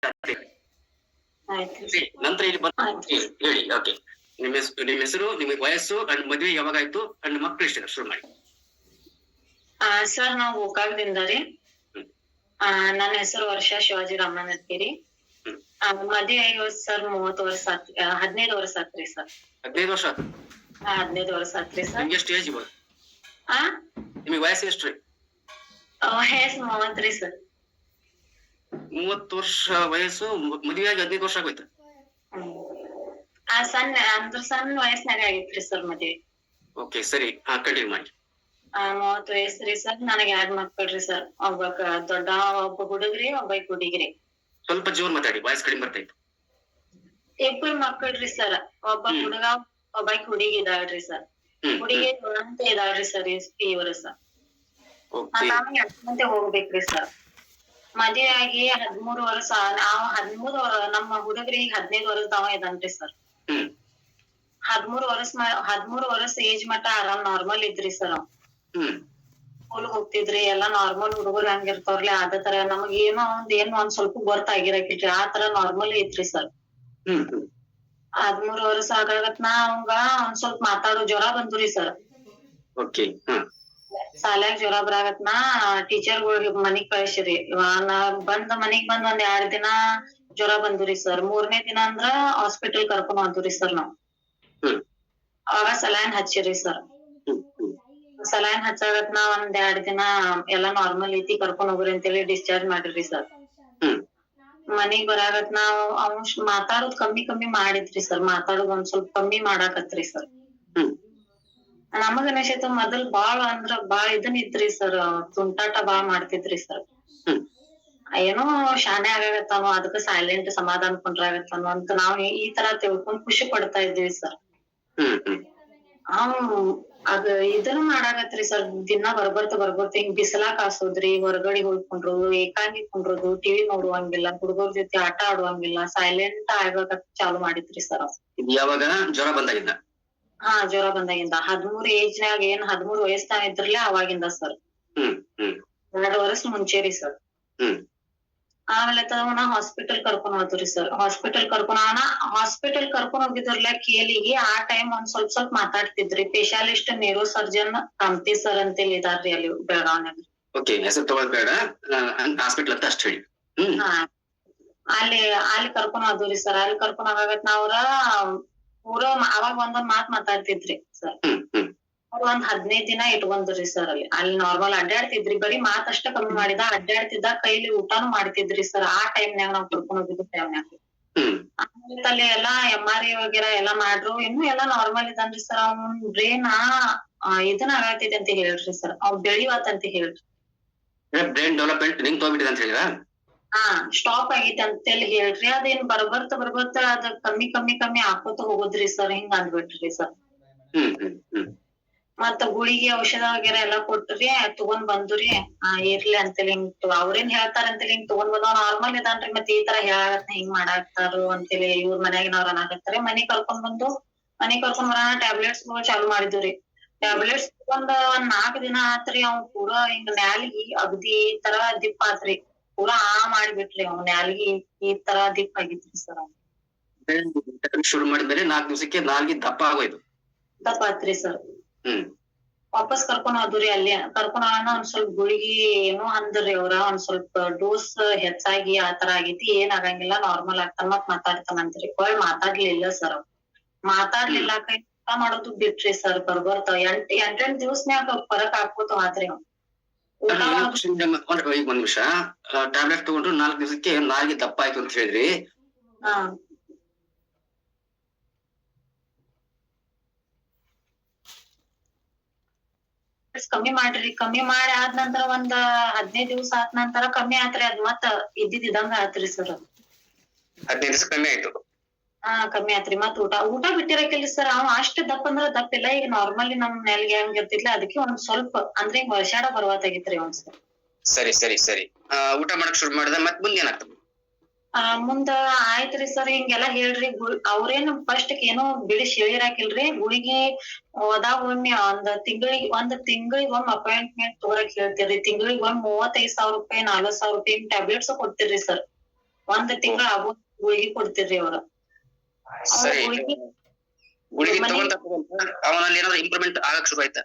ಆಯ್ತು ನಂತರ ಇಲ್ಲಿ ಆಯ್ತು ಹೇಳಿ. ಓಕೆ, ನಿಮ್ಮ ಹೆಸರು, ನಿಮಗೆ ವಯಸ್ಸು ಅಂಡ್ ಮದುವೆ ಯಾವಾಗ ಆಯ್ತು ಅಂಡ್ ಮಕ್ಕಳು ಎಷ್ಟು ಶುರು ಮಾಡಿ. ಸರ್ ನಾವು ಗೋಕಾಕದಿಂದ ರೀ. ನನ್ನ ಹೆಸರು ವರ್ಷ ಶಿವಾಜಿ ರಾಮನ್ ಅಂತೀರಿ. ಮದ್ವೆ ಇವತ್ತು ಸರ್ 30 ವರ್ಷ ಆತ್ರಿ, 15 ವರ್ಷ ಆತ್ರಿ ಸರ್. 15 ವರ್ಷ ಆಯ್ತು. 15 ವರ್ಷ ಆತ್ರಿ ಸರ್. ನಿಮ್ಗೆ ಎಷ್ಟು ಏಜ್ ಇವಾಗ? ಆ ನಿಮಗೆ ವಯಸ್ಸು ಎಷ್ಟು ರೀ? ವಯಸ್ಸು 30 ರೀ ಸರ್. 30 ವರ್ಷ ವಯಸ್ಸು, ಮದುವೆ ಆಗಿ 15 ವರ್ಷ ಆಗೋಯ್ತು. ಸಣ್ಣ ವಯಸ್ಸಿನಾಗ ಆಗಿತ್ರಿ ಸರ್ ಮದ್ವೆ. ಓಕೆ ಸರಿ, ಕಂಟಿನ್ಯೂ ಮಾಡಿ. 30 ವಯಸ್ಸು ರೀ ಸರ್. ನನಗೆ 2 ಮಕ್ಕಳ್ರಿ ಸರ್. ಒಬ್ಬ ಹುಡುಗ್ರಿ, ಒಬ್ಬ ಹುಡುಗಿರಿ. ಸ್ವಲ್ಪ ಜೋರ್ ಮಾತಾಡಿ, ವಾಯ್ಸ್ ಕಡಿಮೆ ಬರ್ತಾ ಇತ್ತು. 2 ಮಕ್ಕಳ್ರಿ ಸರ್. ಒಬ್ಬ ಹುಡುಗ, ಒಬ್ಬ ಹುಡುಗಿ ಇದಾಳ್ರಿ ಸರ್. ಹುಡುಗಿ ಅಂತ ಇದಾಳ್ರಿ ಸರ್ ಈ ವರ್ಷ. ನಾವ್ 8 ಮಂದಿ ಹೋಗ್ಬೇಕ್ರಿ ಸರ್. ಮದ್ವೆ ಆಗಿ 13 ವರ್ಷ. ನಾವ್ 13 ನಮ್ಮ ಹುಡುಗ್ರಿಗೆ 15 ವರ್ಷದವ ಇದಾನ್ರಿ ಸರ್. 13 ವರ್ಷ ಏಜ್ ಮಟ್ಟ ಆರಾಮ್ ನಾರ್ಮಲ್ ಇದ್ರಿ ಸರ್. ಸ್ಕೂಲ್ ಹೋಗ್ತಿದ್ರಿ, ಎಲ್ಲಾ ನಾರ್ಮಲ್ ಹುಡುಗರು ಹಂಗಿರ್ತಾವ್ರಲ್ಲ ಅದ ತರ. ನಮಗ್ ಏನೋ ಒಂದ್ ಸ್ವಲ್ಪ ಗೊತ್ತಾಗಿರಕಿಲ್ರಿ, ಆ ತರ ನಾರ್ಮಲ್ ಐತ್ರಿ ಸರ್. 13 ವರ್ಷ ಆಗಾಗತ್ನಾ ಅವಂಗ ಒಂದ್ ಸ್ವಲ್ಪ ಮಾತಾಡೋ ಜ್ವರ ಬಂದ್ರಿ ಸರ್. ಸಾಲ್ಯಾಗ ಜ್ವರ ಬರಾಗತ್ನಾ ಟೀಚರ್ಗಳಿಗೆ ಮನಿಗ್ ಕಳ್ಸಿರಿ. ಮನಿಗ್ ಬಂದ್ ಒಂದ್ 2 ದಿನ ಜ್ವರ ಬಂದ್ರಿ ಸರ್. 3ನೇ ದಿನ ಅಂದ್ರ ಹಾಸ್ಪಿಟಲ್ ಕರ್ಕೊಂಡ್ ಹೋದ್ರಿ ಸರ್ ನಾವ್. ಅವಾಗ ಸಲೈನ್ ಹಚ್ಚಿರಿ ಸರ್. ಸಲೈನ್ ಹಚ್ಚಾಗತ್ನಾ ಒಂದ್ 2 ದಿನ ಎಲ್ಲಾ ನಾರ್ಮಲ್ ಐತಿ, ಕರ್ಕೊಂಡ್ ಹೋಗ್ರಿ ಅಂತೇಳಿ ಡಿಸ್ಚಾರ್ಜ್ ಮಾಡಿರಿ ಸರ್. ಮನಿಗ್ ಬರಾಗತ್ನಾ ಅವ್ ಮಾತಾಡೋದ್ ಕಮ್ಮಿ ಮಾಡಿದ್ರಿ ಸರ್. ಮಾತಾಡೋದ್ ಒಂದ್ ಸ್ವಲ್ಪ ಕಮ್ಮಿ ಮಾಡಾಕತ್ರಿ ಸರ್. ನಮಗ ಅನಿಸಿತ್ತು ಮೊದಲ್ ಬಾಳ ಇದನ್ ಇತ್ರಿ ಸರ್, ತುಂಟಾಟ ಬಾಳ್ ಮಾಡ್ತಿದ್ರಿ ಸರ್. ಏನೋ ಶಾನೆ ಆಗಾಗತ್ತಾನೋ, ಅದಕ್ಕ ಸೈಲೆಂಟ್ ಸಮಾಧಾನ ಕುಂಡ್ರಾಗತ್ತಾನೋ ಅಂತ ನಾವ್ ಈ ತರ ತಿಳ್ಕೊಂಡ್ ಖುಷಿ ಪಡ್ತಾ ಇದ್ವಿ ಸರ್. ಅದ್ ಇದನ್ನ ಮಾಡಾಕತ್ರಿ ಸರ್. ದಿನಾ ಬರ್ಬರ್ತ ಹಿಂಗ್ ಬಿಸಲಾ ಕಾಸೋದ್ರಿ, ಹೊರಗಡೆ ಹೋಗ್ಕೊಂಡ್ರೋದು, ಏಕಾಂಗಿ ಕುಂಡ್ರೋದು, ಟಿವಿ ನೋಡುವಂಗಿಲ್ಲ, ಹುಡುಗರ ಜೊತೆ ಆಟ ಆಡುವಂಗಿಲ್ಲ, ಸೈಲೆಂಟ್ ಆಗಕ ಚಾಲು ಮಾಡಿದ್ರಿ ಸರ್. ಯಾವಾಗ ಜ್ವರ ಬಂದಾಗಿಂದ? ಜ್ವರ ಬಂದಾಗಿಂದ 13 ಏಜ್ನಾಗ, 13 ವಯಸ್ಸಾನ ಇದ್ರಲ್ಲ ಅವಾಗಿಂದ ಸರ್. 2 ವರ್ಷ ಮುಂಚೆರಿ ಸರ್. ಆಮೇಲೆ ತಗೊಂಡ ಹಾಸ್ಪಿಟಲ್ ಕರ್ಕೊಂಡ್ ಹೋದ್ರಿ ಸರ್. ಹಾಸ್ಪಿಟಲ್ ಕರ್ಕೊಂಡ್ ಹೋಗಿದ್ರಲ್ಲ ಕೇಲಿಗೆ. ಆ ಟೈಮ್ ಒಂದ್ ಸ್ವಲ್ಪ ಮಾತಾಡ್ತಿದ್ರಿ. ಸ್ಪೆಷಾಲಿಸ್ಟ್ ನ್ಯೂರೋ ಸರ್ಜನ್ ಕಾಮತಿ ಸರ್ ಅಂತೇಳಿ ಇದಾರ್ರಿ ಅಲ್ಲಿ ಬೆಳಗಾವ್ನಾಗ. ಹೆಸರು ತಗೊಳ್ಬೇಡ, ಹಾಸ್ಪಿಟಲ್ ಅಂತ ಅಷ್ಟ್ ಹೇಳಿ. ಅಲ್ಲಿ ಕರ್ಕೊಂಡ್ ಹೋದ್ರಿ ಸರ್. ಅಲ್ಲಿ ಕರ್ಕೊಂಡ್ ಹೋಗಾಗತ್ ನಾವ್ರ ಪೂರಾ ಅವಾಗ ಒಂದೊಂದ್ ಮಾತಾಡ್ತಿದ್ರಿ ಸರ್. ಒಂದ್ 15 ದಿನ ಇಟ್ಕೊಂಡ್ರಿ ಸರ್. ಅಲ್ಲಿ ನಾರ್ಮಲ್ ಅಡ್ಡಾಡ್ತಿದ್ರಿ, ಬರೀ ಮಾತ್ ಅಷ್ಟ ಕಮ್ಮಿ ಮಾಡಿದ. ಅಡ್ಡಾಡ್ತಿದ್ದ, ಕೈಲಿ ಊಟಾನು ಮಾಡ್ತಿದ್ರಿ ಸರ್. ಆ ಟೈಮ್ನಾಗ ನಾವ್ ಕರ್ಕೊಂಡ್ ಹೋಗಿದ್ದ ಟೈಮ್ನಾಗ. ಆಮೇಲೆ ಅಲ್ಲಿ ಎಲ್ಲಾ MRI ವಗೇರಾ ಎಲ್ಲಾ ಮಾಡ್ರು. ಇನ್ನು ಎಲ್ಲಾ ನಾರ್ಮಲ್ ಇದಾನ್ರಿ ಸರ್. ಅವ್ನ್ ಬ್ರೇನ್ ಇದನ್ನ ಆಗತೈತಿ ಅಂತ ಹೇಳ್ರಿ ಸರ್. ಅವ್ ಬೆಳಿವತ್ತಂತ ಹೇಳ್ರಿ. ಬ್ರೈನ್ ಡೆವಲಪ್ಮೆಂಟ್ ನಿಂಗ್ ತೋಗ್ಬಿಟ್ಟಿದೆ ಅಂತ ಹೇಳಿದ್ರ? ಸ್ಟಾಪ್ ಆಗೈತಿ ಅಂತೇಳಿ ಹೇಳ್ರಿ. ಅದೇನ್ ಬರ್ಬರ್ತ ಅದ ಕಮ್ಮಿ ಆಕೋತ ಹೋಗುದ್ರಿ ಸರ್. ಹಿಂಗ ಅಂದ್ಬಿಟ್ರಿ ಸರ್. ಮತ್ತ ಗುಳಿಗೆ ಔಷಧ ವಗೇರಾ ಎಲ್ಲಾ ಕೊಟ್ರಿ, ತಗೊಂಡ್ ಬಂದುರಿ. ಇರ್ಲಿ ಅಂತೇಳಿ ಹಿಂಗ್ ಅವ್ರೇನ್ ಹೇಳ್ತಾರಂತೇಳಿ ಹಿಂಗ್ ತಗೊಂಡ್ ಬಂದವ. ನಾರ್ಮಲ್ ಇದಾನ್ರಿ, ಮತ್ ಈ ತರ ಹೇಳಾಗತ್ತ ಹಿಂಗ್ ಮಾಡಾಕ್ತಾರು ಅಂತೇಳಿ ಇವ್ರ ಮನ್ಯಾಗಿನವ್ರ ಅನ್ನಾಕತ್ತಾರ. ಮನಿಗ್ ಕರ್ಕೊಂಡ್ ಬರೋಣ ಟ್ಯಾಬ್ಲೆಟ್ಸ್ ಚಾಲು ಮಾಡಿದ್ವಿ. ಟ್ಯಾಬ್ಲೆಟ್ಸ್ ತಗೊಂಡ್ ಒಂದ್ 4 ದಿನ ಆತ್ರಿ. ಅವ್ ಪೂರಾ ಹಿಂಗ್ ನ್ಯಾಲಿಗಿ ಅಗದಿ ಈ ತರ ದಿಪ್ ಆತ್ರಿ. ಪೂರಾ ಮಾಡ್ಬಿಟ್ರಿ. ಅವ್ ನ್ಯಾಲಿಗಿ ಈ ತರ ದಿಪ್ ಆಗಿತ್ರಿ ಸರ್. ಶುರು ಮಾಡಿದ್ಮೇಲೆ 4 ದಿವಸಕ್ಕೆ ನಾಲ್ಗೆ ದಪ್ಪ ಆಗೋಯ್ತು. ದಪ್ಪ ಆತ್ರಿ ಸರ್. ವಾಪಸ್ ಕರ್ಕೊಂಡ್ ಹೋದ್ರಿ. ಅಲ್ಲಿ ಕರ್ಕೊಂಡ್ ಹೋಗೋಣ ಒಂದ್ ಸ್ವಲ್ಪ ಗುಳಿಗಿ ಏನೋ ಅಂದ್ರಿ ಅವ್ರ. ಒಂದ್ ಸ್ವಲ್ಪ ಡೋಸ್ ಹೆಚ್ಚಾಗಿ ಆತರ ಆಗೈತಿ, ಏನ್ ಆಗಂಗಿಲ್ಲ, ನಾರ್ಮಲ್ ಆಗ್ತಾನ, ಮತ್ ಮಾತಾಡ್ತಾನಂತ್ರಿ. ಮಾತಾಡ್ಲಿಲ್ಲ ಸರ್. ಮಾತಾಡ್ಲಿಲ್ಲ, ಕೈ ಊಟ ಮಾಡೋದು ಬಿಟ್ರಿ ಸರ್. ಬರ್ಬರ್ತ 8 ದಿವಸನ್ಯಾಗ ಫರಕ್ ಆಕೋತ ಆತ್ರಿ. ಈಗ ಒಂದ್ ನಿಮಿಷ, ಟ್ಯಾಬ್ಲೆಟ್ ತಗೊಂಡ್ರು 4 ದಿವಸಕ್ಕೆ ನಾಲ್ಗೆ ದಪ್ಪ ಆಯ್ತು ಅಂತ ಹೇಳಿದ್ರಿ. ಕಮ್ಮಿ ಮಾಡಿ ಆದ ನಂತರ ಒಂದ್ 15 ದಿವಸ ಆದ ನಂತರ ಕಮ್ಮಿ ಆತ್ರಿ. ಅದ್ ಮತ್ತ ಇದ್ದಿದ್ದಂಗ ಆತ್ರಿ ಸರ್. 15 ದಿವಸ ಕಮ್ಮಿ ಆಯ್ತು. ಕಮ್ಮಿ ಆತ್ರಿ. ಮತ್ ಊಟ ಬಿಟ್ಟಿರಕಿಲ್ರಿ ಸರ್. ಅವ್ ಅಷ್ಟ್ ದಪ್ಪ ಅಂದ್ರ ದಪ್ಪಿಲ್ಲ. ಈಗ ನಾರ್ಮಲಿ ನಮ್ ನೆಲ್ಗೆ ಹೆಂಗ್ ಇರ್ತಿತ್ಲ, ಅದಕ್ಕೆ ಒಂದ್ ಸ್ವಲ್ಪ ಅಂದ್ರೆ ಹಿಂಗ್ ವರ್ಷಾಡ ಬರ್ವಾತಾಗಿತ್ರಿ ಒಂದ್ ಸರ್. ಸರಿ. ಊಟ ಮಾಡಕ್ ಶುರು ಮಾಡಿದ, ಮತ್ ಮುಂದೆ ಏನಾಗ್ತದೆ? ಮುಂದ ಆಯ್ತ್ರಿ ಸರ್. ಹಿಂಗೆಲ್ಲಾ ಹೇಳ್ರಿ. ಅವ್ರೇನು ಫಸ್ಟ್ ಏನೋ ಬಿಡಿಸಿ ಹೇಳಿರಾಕಿಲ್ರಿ. ಗುಳಿಗಿ ಹೋದಾಗ ಒಮ್ಮೆ ಒಂದ್ ತಿಂಗಳಿಗೊಮ್ಮೆ ಅಪಾಯಿಂಟ್ಮೆಂಟ್ ತಗೋರಕ್ ಹೇಳ್ತಿರ್ರಿ. ತಿಂಗಳಿಗೊಮ್ಮೆ 35,000 ರೂಪಾಯಿ 40,000 ರೂಪಾಯಿ ಟ್ಯಾಬ್ಲೆಟ್ಸ್ ಕೊಡ್ತಿರ್ರಿ ಸರ್. ತಿಂಗಳ ಆಗೋ ಗುಳಿಗಿ ಕೊಡ್ತಿರ್ರಿ ಅವ್ರ. ಸರಿ, ಗುಳಿಗೆ ಅವನಲ್ಲಿ ಏನಾದ್ರು ಇಂಪ್ರೂವ್ಮೆಂಟ್ ಆಗಕ್ ಶುರು ಆಯ್ತಾ?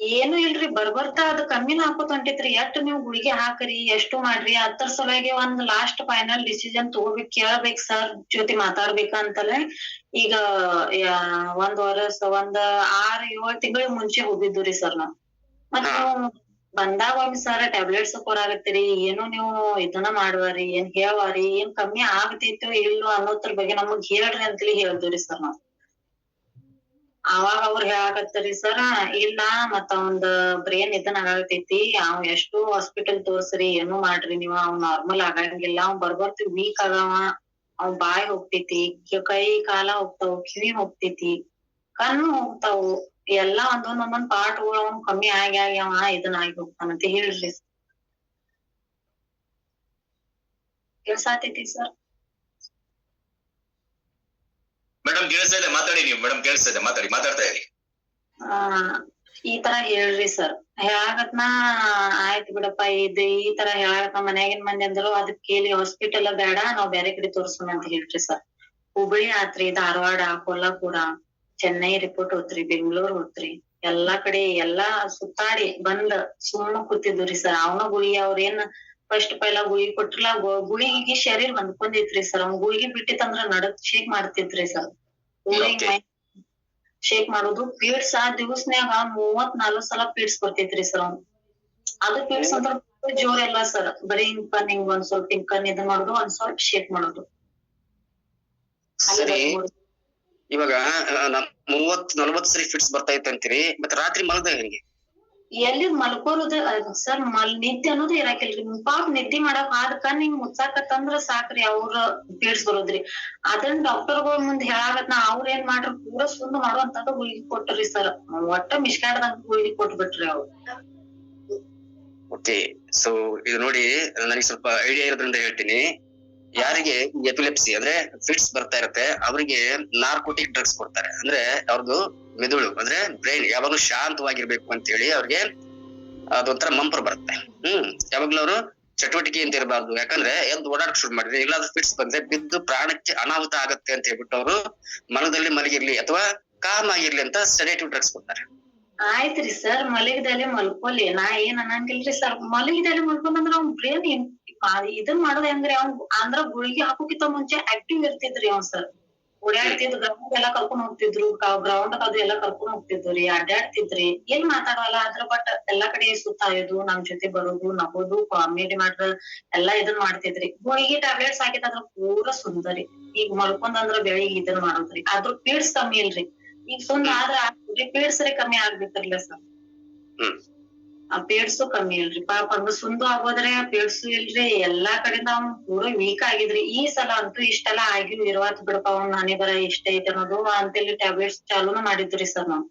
ಏನು ಇಲ್ರಿ, ಬರ್ಬರ್ತಾ ಅದ್ ಕಮ್ಮಿನ ಹಾಕೋತ್ ಹೊಂಟಿತ್ರಿ. ಎಷ್ಟ್ ನೀವ್ ಗುಳಿಗೆ ಹಾಕ್ರಿ, ಎಷ್ಟು ಮಾಡ್ರಿ, ಅದ್ರ ಸಲುವಾಗಿ ಒಂದ್ ಲಾಸ್ಟ್ ಫೈನಲ್ ಡಿಸಿಷನ್ ತಗೋಬೇಕ್, ಕೇಳ್ಬೇಕ್, ಸರ್ ಜೊತೆ ಮಾತಾಡ್ಬೇಕಂತಲೇ ಈಗ ಒಂದ್ 6-7 ತಿಂಗಳ ಮುಂಚೆ ಹೋಗಿದ್ದುರಿ ಸರ್ ನಾವ್. ಮತ್ ನೀವು ಬಂದಾಗ ಒಂದ್ ಸರ ಟ್ಯಾಬ್ಲೆಟ್ಸ್ ಕೊಡಾಕತ್ತೀರಿ, ಏನು ನೀವು ಇದನ್ನ ಮಾಡುವಾರಿ, ಏನ್ ಹೇಳ್ವಾರಿ, ಏನ್ ಕಮ್ಮಿ ಆಗ್ತೈತೋ ಇಲ್ಲೋ ಅನ್ನೋದ್ರ ಬಗ್ಗೆ ನಮಗ್ ಹೇಳ್ರಿ ಅಂತೇಳಿ ಹೇಳ್ದವ್ರಿ ಸರ್ ನಾವ್. ಅವಾಗ ಅವ್ರ ಹೇಳಾಕತ್ತರಿ ಸರ್, ಇಲ್ಲ ಮತ್ತ ಅವಂದ್ ಬ್ರೇನ್ ಇದನ್ ಆಗತೈತಿ, ಅವ್ ಎಷ್ಟು ಹಾಸ್ಪಿಟಲ್ ತೋರ್ಸ್ರಿ, ಏನು ಮಾಡ್ರಿ ನೀವ್, ಅವ್ ನಾರ್ಮಲ್ ಆಗಂಗಿಲ್ಲ, ಅವ್ ಬರ್ಬರ್ತಿ ವೀಕ್ ಆಗವ, ಅವ್ ಬಾಯ್ ಹೋಗ್ತೈತಿ, ಕೈ ಕಾಲ ಹೋಗ್ತಾವ್, ಕಿವಿ ಹೋಗ್ತೈತಿ, ಕಣ್ಣು ಹೋಗ್ತಾವು, ಎಲ್ಲಾ ಒಂದೊಂದ್ ಪಾರ್ಟ್ಗಳು ಅವ್ನ್ ಕಮ್ಮಿ ಆಗಿ ಅವ ಇದನ್ ಆಗಿ ಹೋಗ್ತಾನಂತ ಹೇಳ್ರಿ. ಕೆಲ್ಸಾತೈತಿ ಸರ್? ಮೇಡಮ್ ಕೇಳಿಸ್ತಾ ಇದೆ, ಮಾತಾಡಿ ನೀವು. ಮೇಡಮ್ ಕೇಳಿಸ್ತಾ ಇದೆ, ಮಾತಾಡ್ತಾ ಇರಿ. ಈ ತರ ಹೇಳ್ರಿ ಸರ್. ಹೇಳಾಕತ್ನಾ ಆಯ್ತು ಬಿಡಪ್ಪ, ಈ ತರ ಹೇಳಾಕತ್ನ ಮನ್ಯಾಗಿನ ಮಂದಿ ಅಂದ್ರು, ಅದಕ್ ಕೇಳಿ ಹಾಸ್ಪಿಟಲ್ ಬೇಡ, ನಾವ್ ಬ್ಯಾರೆ ಕಡೆ ತೋರ್ಸೋಣ ಅಂತ ಹೇಳ್ರಿ ಸರ್. ಹುಬ್ಬಳಿ ಆತ್ರಿ, ಧಾರವಾಡ, ಕೊಲ್ಲಾಪುರ, ಚೆನ್ನೈ ರಿಪೋರ್ಟ್ ಹೋತ್ರಿ, ಬೆಂಗಳೂರ್ ಹೋತ್ರಿ, ಎಲ್ಲಾ ಕಡೆ ಎಲ್ಲಾ ಸುತ್ತಾಡಿ ಬಂದ್ ಸುಮ್ನ ಕೂತಿದ್ವಿ ಸರ್. ಅವನ ಗುಳಿಗೆ ಅವ್ರೇನ್ ಫಸ್ಟ್ ಪೈಲ ಗುಳಿಗೆ ಕೊಟ್ರಲ್ಲ, ಗುಳಿಗೆ ಶರೀರ್ ಹೊಂದ್ಕೊಂಡೈತ್ರಿ ಸರ್. ಅವ್ನ ಗುಳಿಗೆ ಬಿಟ್ಟಿತ್ತಂದ್ರ ನಡಕ್ ಶೇಕ್ ಮಾಡ್ತಿದ್ರಿ ಸರ್. ಶೇಕ್ ಮಾಡೋದು, ಪೀಡ್ಸ್ ದಿವಸನ್ಯಾಗ 34 ಸಲ ಪೀಡ್ಸ್ ಬರ್ತೈತ್ರಿ ಸರ್ ಅವ್ನು. ಅದು ಪೀಡ್ಸ್ ಅಂದ್ರ ಜೋರ್ ಎಲ್ಲ ಸರ್, ಬರೀ ಹಿಂಗ್ ಒಂದ್ ಸ್ವಲ್ಪ ಹಿಂಗ್ ಇದನ್ ಮಾಡೋದು, ಒಂದ್ ಸ್ವಲ್ಪ ಶೇಕ್ ಮಾಡೋದು. ಸರಿ, ಇವಾಗ 30-40 ಸರಿ ಫಿಟ್ಸ್ ಬರ್ತಾ ಇತ್ತು ಅಂತೀರಿ, ಮತ್ತೆ ರಾತ್ರಿ ಮಲಗದ ಹೆಂಗೆ? ಎಲ್ಲಿ ಮಲ್ಕೋರುದ ಸರ್, ನಿದ್ದೆ ಅನ್ನೋದು ಇರಾಕಿಲ್ರಿ. ಪಾಪ ನಿದ್ದೆ ಮಾಡಕ್ ಆದ್ ಕಣ್ ಹಿಂಗ್ ಮುಚ್ಚಾಕತ್ತಂದ್ರ ಸಾಕ್ರಿ ಅವ್ರ ಪೀಡ್ಸ್ ಬರೋದ್ರಿ. ಅದನ್ನ ಡಾಕ್ಟರ್ಗಳ ಮುಂದ್ ಹೇಳಾಕತ್ನ, ಅವ್ರ ಏನ್ ಮಾಡ್ರಿ, ಪೂರಾ ಸುಂದ್ ಮಾಡುವಂತದ್ದು ಗುಳಿಗೆ ಕೊಟ್ರಿ ಸರ್. ಒಟ್ಟ ಮಿಸ್ಕಾಡ್ದಂಗ ಗುಳಿಗೆ ಕೊಟ್ಬಿಟ್ರಿ ಅವ್ರು. ಓಕೆ, ಸೊ ಇದು ನೋಡಿ, ನನಗೆ ಸ್ವಲ್ಪ ಐಡಿಯಾ ಇರೋದ್ರಿಂದ ಹೇಳ್ತೀನಿ. ಯಾರಿಗೆ ಎಪಿಲೆಪ್ಸಿ ಅಂದ್ರೆ ಫಿಟ್ಸ್ ಬರ್ತಾ ಇರತ್ತೆ, ಅವರಿಗೆ ನಾರ್ಕೋಟಿಕ್ ಡ್ರಗ್ಸ್ ಕೊಡ್ತಾರೆ. ಅಂದ್ರೆ ಅವ್ರದ್ದು ಮೆದುಳು ಅಂದ್ರೆ ಬ್ರೈನ್ ಯಾವಾಗ್ಲೂ ಶಾಂತವಾಗಿರ್ಬೇಕು ಅಂತ ಹೇಳಿ ಅವ್ರಿಗೆ ಅದೊಂಥರ ಮಂಪರ್ ಬರುತ್ತೆ. ಯಾವಾಗ್ಲೂ ಅವರು ಚಟುವಟಿಕೆ ಅಂತ ಇರಬಾರ್ದು, ಯಾಕಂದ್ರೆ ಎದ್ದು ಓಡಾಡಕ್ ಶುರು ಮಾಡಿದ್ರೆ, ಇಲ್ಲಾದ್ರೂ ಫಿಟ್ಸ್ ಬಂದ್ರೆ ಬಿದ್ದು ಪ್ರಾಣಕ್ಕೆ ಅನಾಹುತ ಆಗತ್ತೆ ಅಂತ ಹೇಳ್ಬಿಟ್ಟು ಅವರು ಮನದಲ್ಲಿ ಮಲಗಿರ್ಲಿ ಅಥವಾ ಕಾಮ್ ಆಗಿರ್ಲಿ ಅಂತ ಸೆಡೇಟಿವ್ ಡ್ರಗ್ಸ್ ಕೊಡ್ತಾರೆ. ಆಯ್ತ್ರಿ ಸರ್, ಮಲಗಿದಲ್ಲಿ ಮಲ್ಕೊಲಿ, ನಾ ಏನ್ ಅನ್ನಂಗಿಲ್ರಿ ಸರ್. ಮಲಗಿದಲ್ಲಿ ಮಲ್ಕೊಂಡಂದ್ರ ಅವ್ನ ಬ್ರೇನ್ ಇದನ್ ಮಾಡೋದ್ ಹೆಂಗ್ರಿ, ಅವ್ನ್ ಅಂದ್ರ ಗುಳಿಗೆ ಹಾಕೋಕಿಂತ ಮುಂಚೆ ಆಕ್ಟಿವ್ ಇರ್ತಿದ್ರಿ ಅವ್ನ್ ಸರ್. ಓಡಾಡ್ತಿದ್ರು, ಗ್ರೌಂಡ್ ಎಲ್ಲಾ ಕರ್ಕೊಂಡ್ ಹೋಗ್ತಿದ್ರು, ಗ್ರೌಂಡ್ ಅದು ಎಲ್ಲಾ ಕರ್ಕೊಂಡ್ ಹೋಗ್ತಿದ್ರಿ, ಅಡ್ಡಾಡ್ತಿದ್ರಿ, ಏನ್ ಮಾತಾಡವಲ್ಲ ಅದ್ರ ಬಟ್ ಎಲ್ಲಾ ಕಡೆ ಸುತ್ತಾಯೋದು, ನಮ್ ಜೊತೆ ಬರೋದು, ನಗೋದು, ಕಾಮಿಡಿ ಮಾಡ್ರ ಎಲ್ಲಾ ಇದನ್ ಮಾಡ್ತಿದ್ರಿ. ಗುಳಿಗೆ ಟ್ಯಾಬ್ಲೆಟ್ಸ್ ಹಾಕಿದ್ರ ಪೂರಾ ಸುಂದರಿ. ಈಗ ಮಲ್ಕೊಂಡಂದ್ರ ಬೆಳಿಗ್ಗೆ ಇದನ್ ಮಾಡೋದ್ರಿ, ಅದ್ರ ಪೀಡ್ಸ್ ಕಮ್ಮಿ ಇಲ್ರಿ. ಈಗ ಸುಮ್ನ ಆದ್ರ ಪೀಡ್ಸ್ ಕಮ್ಮಿ ಆಗ್ಬೇಕಿರ್ಲ ಸರ್. ಆ ಪೀಡ್ಸು ಕಮ್ಮಿ ಇಲ್ರಿ. ಪಾಪ ಹಂಗ ಸುಂದು ಆಗೋದ್ರೆ ಪೀಡ್ಸು ಇಲ್ರಿ, ಎಲ್ಲಾ ಕಡೆಯಿಂದ ಅವ್ನ್ ಪೂರಾ ವೀಕ್ ಆಗಿದ್ರಿ. ಈ ಸಲ ಅಂತೂ ಇಷ್ಟೆಲ್ಲಾ ಆಗಿ ಇರುವತ್ ಬಿಡಪ್ಪ, ಅವ್ನ್ ನಾನೇ ಬರ ಇಷ್ಟ ಐತೆ ಅನ್ನೋದು ಅಂತೇಳಿ ಟ್ಯಾಬ್ಲೆಟ್ಸ್ ಚಾಲೂನು ಮಾಡಿದ್ರಿ ಸರ್ ನಾವ್.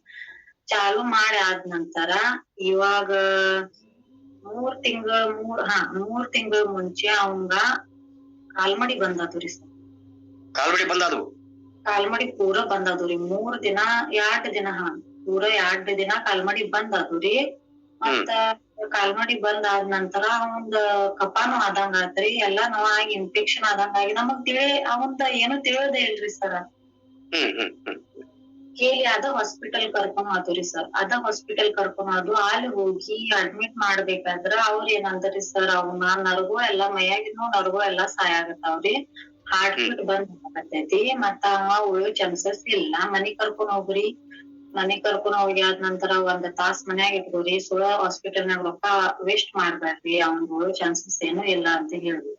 ಚಾಲು ಮಾಡಿ ಆದ್ ನಂತರ ಇವಾಗ 3 ತಿಂಗಳ ಮುಂಚೆ ಅವಂಗ ಕಾಲ್ಮಡಿ ಬಂದದ್ರಿ ಸರ್. ಕಾಲ್ಮಡಿ ಪೂರಾ ಬಂದದ್ರಿ. 2 ದಿನ ಪೂರಾ 2 ದಿನ ಕಾಲ್ಮಡಿ ಬಂದದ್ರಿ. ಮತ್ತ ಕಾಲ್ಮಡಿ ಬಂದ್ ಆದ್ ನಂತರ ಅವಂದ್ ಕಪಾನು ಆದಂಗ ಆತ್ರಿ, ಎಲ್ಲಾ ನೋವಾಗಿ ಇನ್ಫೆಕ್ಷನ್ ಆದಂಗಾಗಿ ನಮಗ್ ಅವಂದ ಏನು ತಿಳಿಯೋದೇ ಇಲ್ರಿ ಸರ್. ಕೇಳಿ ಅದ ಹಾಸ್ಪಿಟಲ್ ಕರ್ಕೊಂಡ್ ಹೋದ್ರಿ ಸರ್. ಹಾಸ್ಪಿಟಲ್ ಕರ್ಕೊಂಡ್ ಹೋದ್ರು, ಅಲ್ಲಿ ಹೋಗಿ ಅಡ್ಮಿಟ್ ಮಾಡ್ಬೇಕಾದ್ರ ಅವ್ರ ಏನಂದ್ರಿ ಸರ್, ಅವ್ನ ನರ್ಗೋ ಎಲ್ಲಾ ಮೈಯಾಗಿನೂ ನರ್ಗೋ ಎಲ್ಲಾ ಸಾಯಾಗತ್ತಾವ್ರಿ, ಹಾರ್ಟ್ ಬೀಟ್ ಬಂದ್ ಆಗತೈತಿ, ಮತ್ತ ಅವ ಉಳಿಯೋ ಚಾನ್ಸಸ್ ಇಲ್ಲ, ಮನಿಗ್ ಕರ್ಕೊಂಡ್ ಹೋಗ್ರಿ. ಮನಿಗ್ ಕರ್ಕೊಂಡ್ ಹೋಗಿ ಆದ್ ನಂತರ 1 ತಾಸ್ ಮನ್ಯಾಗ ಇಟ್ಕೋರಿ, ಸುಳ ಹಾಸ್ಪಿಟಲ್ನಾಗ ರೊಕ್ಕ ವೇಸ್ಟ್ ಮಾಡ್ಬ್ಯಾಡ್ರಿ, ಅವ್ನ್ ಉಳಿಯೋ ಚಾನ್ಸಸ್ ಏನು ಇಲ್ಲ ಅಂತ ಹೇಳಿದ್ವಿ.